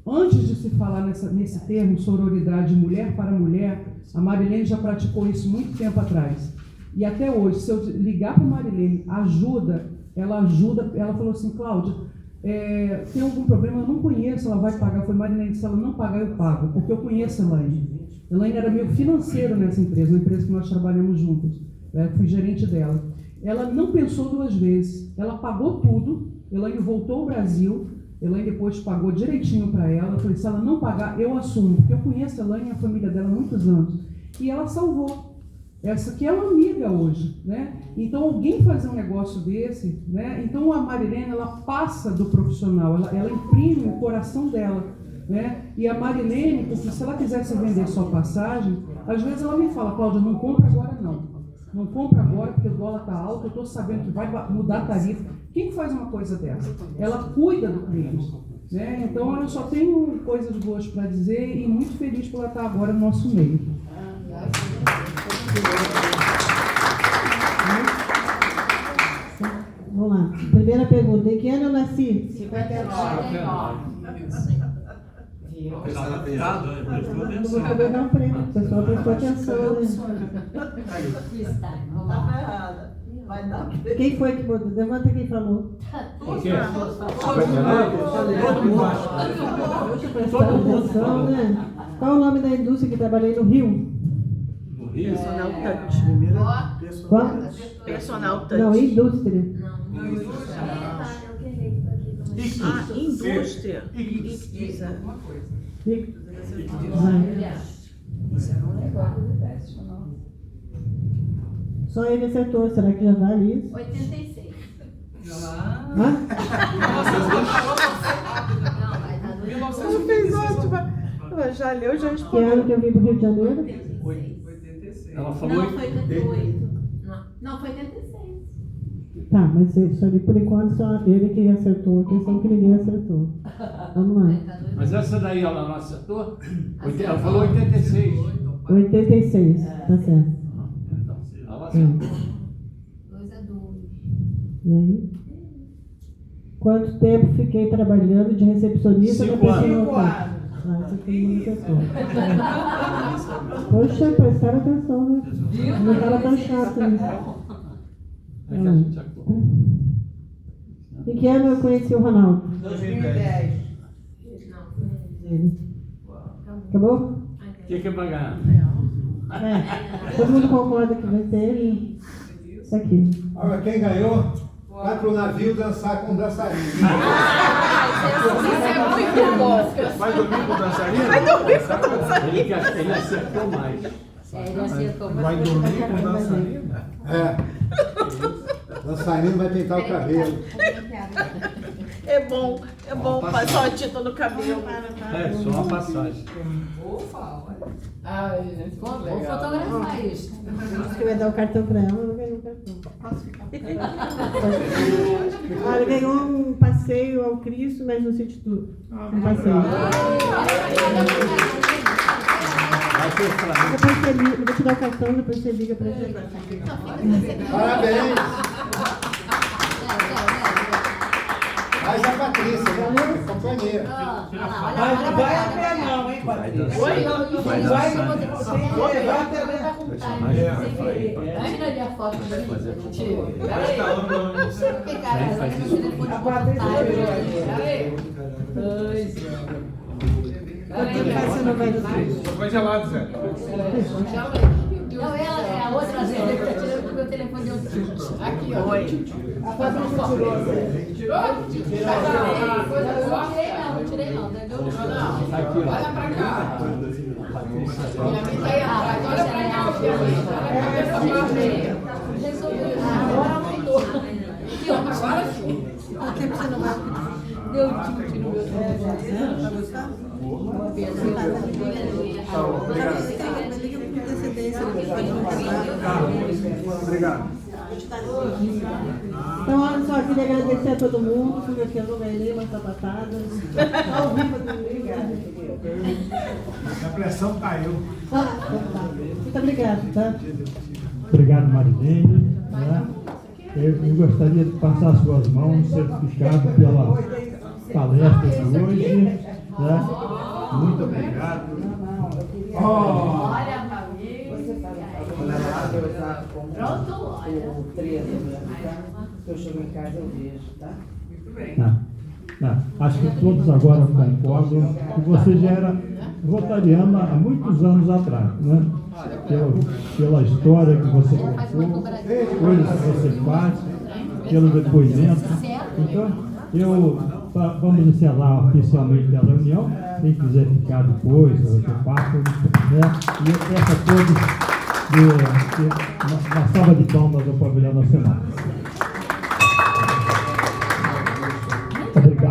Speaker 11: Antes de se falar nesse termo, sororidade mulher para mulher, a Marilene já praticou isso muito tempo atrás. E até hoje, se eu ligar para a Marilene, ela falou assim, Cláudia, tem algum problema, eu não conheço, ela vai pagar. Eu falei, Marilene, se ela não pagar, eu pago, porque eu conheço a Elaine. Elaine era meu financeiro nessa empresa, uma empresa que nós trabalhamos juntos. Eu fui gerente dela. Ela não pensou duas vezes, ela pagou tudo, Elaine voltou ao Brasil, Elaine depois pagou direitinho para ela. Eu falei, se ela não pagar, eu assumo, porque eu conheço a Elaine e a família dela há muitos anos. E ela salvou. Essa aqui é uma amiga hoje, né? Então, alguém fazer um negócio desse, né? Então, a Marilene, ela passa do profissional, ela imprime o coração dela, né? E a Marilene, porque se ela quisesse vender só passagem, às vezes ela me fala, Cláudia, não compra agora não. Não compra agora porque o dólar está alto, eu estou sabendo que vai mudar a tarifa. Quem faz uma coisa dessa? Ela cuida do cliente, né? Então, eu só tenho coisas boas para dizer e muito feliz por ela estar agora no nosso meio.
Speaker 14: Vamos lá. Primeira pergunta. Em que ano eu nasci?
Speaker 2: 59.
Speaker 14: Não vou poder dar um prêmio. O pessoal prestou atenção, né?
Speaker 17: Tá ferrada. Vai dar prêmio.
Speaker 14: Quem foi que botou? Levanta quem falou. Poxa, prestaram atenção, né? Qual o nome da indústria que trabalhei no Rio?
Speaker 10: Personal Touch.
Speaker 14: Qual?
Speaker 15: Personal Touch.
Speaker 14: Não, indústria.
Speaker 15: Indústria.
Speaker 14: Só ele acertou. Será que já vale isso?
Speaker 5: 86.
Speaker 14: Hã?
Speaker 15: Você fez ótima. Já leu, já
Speaker 14: Que
Speaker 15: respondeu.
Speaker 14: ano que eu vim para o Rio de Janeiro?
Speaker 3: 86. Ela falou
Speaker 5: Não, foi 88. Não, foi 86.
Speaker 14: Tá, mas só ali por enquanto só ele que acertou, a questão que ninguém acertou. Vamos lá.
Speaker 3: Mas essa daí ela não acertou? Ela falou 86.
Speaker 14: 86, tá certo.
Speaker 3: Ela acertou.
Speaker 5: 2 a 2.
Speaker 14: E aí? Quanto tempo fiquei trabalhando de recepcionista para pessoa local? Ah, isso aqui não acertou. Poxa, prestaram atenção, né? Não estava tão chato, né? Em que ano eu conheci o Ronaldo?
Speaker 2: 2010.
Speaker 14: Acabou?
Speaker 3: O que é pra ganhar?
Speaker 14: Todo mundo concorda que vai ser ele? Isso aqui.
Speaker 4: Agora, quem ganhou, vai pro navio dançar com dançarino.
Speaker 15: Isso é muito bom.
Speaker 12: Vai dormir com dançarino?
Speaker 15: Vai dormir com dançarino.
Speaker 3: Ele acertou mais.
Speaker 5: Ele acertou mais.
Speaker 12: Vai dormir com dançarino?
Speaker 4: Dançarino vai pintar o cabelo.
Speaker 15: É bom passar uma tinta no cabelo.
Speaker 3: É, só uma passagem.
Speaker 5: Vou fotografar isso.
Speaker 14: Acho que vai dar o cartão para ela, eu não ganhei o cartão. Ela ganhou um passeio ao Cristo, mas no City Tour. Um passeio. Depois você liga, vou te dar o cartão, depois você liga para ele.
Speaker 4: Parabéns! Mas a Patrícia, né? Companheira.
Speaker 2: Vai a pé não, hein, Patrícia? Vai até
Speaker 5: Tira ali a foto dele.
Speaker 2: a Patrícia.
Speaker 12: Vai gelado, Zé.
Speaker 5: Não, ela é a outra Zé, eu tô tirando do meu telefone de outro. Aqui, ó. Oi.
Speaker 2: A Patrícia tirou.
Speaker 5: Não tirei não.
Speaker 3: Aqui, ó.
Speaker 5: Olha pra cá.
Speaker 13: Olha pra cá,
Speaker 5: Resolveu. Agora aumentou.
Speaker 17: Quanto tempo você não vai? Deu tilt no meu telefone. Vai gostar?
Speaker 12: Obrigado.
Speaker 14: Então, olha só, queria agradecer a todo mundo, fui aqui, eu não ganhei umas sapatadas. Ao vivo também.
Speaker 12: A pressão caiu.
Speaker 14: Muito obrigada, tá?
Speaker 1: Obrigado, Marilene. Né? Eu gostaria de passar as suas mãos, certificado pela palestra de hoje. Né? Muito obrigado.
Speaker 2: Olha, você fala, eu usava como o 13, se eu chego em casa eu vejo, tá? Muito bem.
Speaker 1: Acho que todos agora concordam que você já era rotariana há muitos anos atrás, né? Pela história que você contou, coisas que você faz, pelo depoimento. Então, vamos encerrar oficialmente a reunião. Quem quiser ficar depois, eu papo, né? E eu peço a todos uma salva de palmas ao Pavilhão Nacional.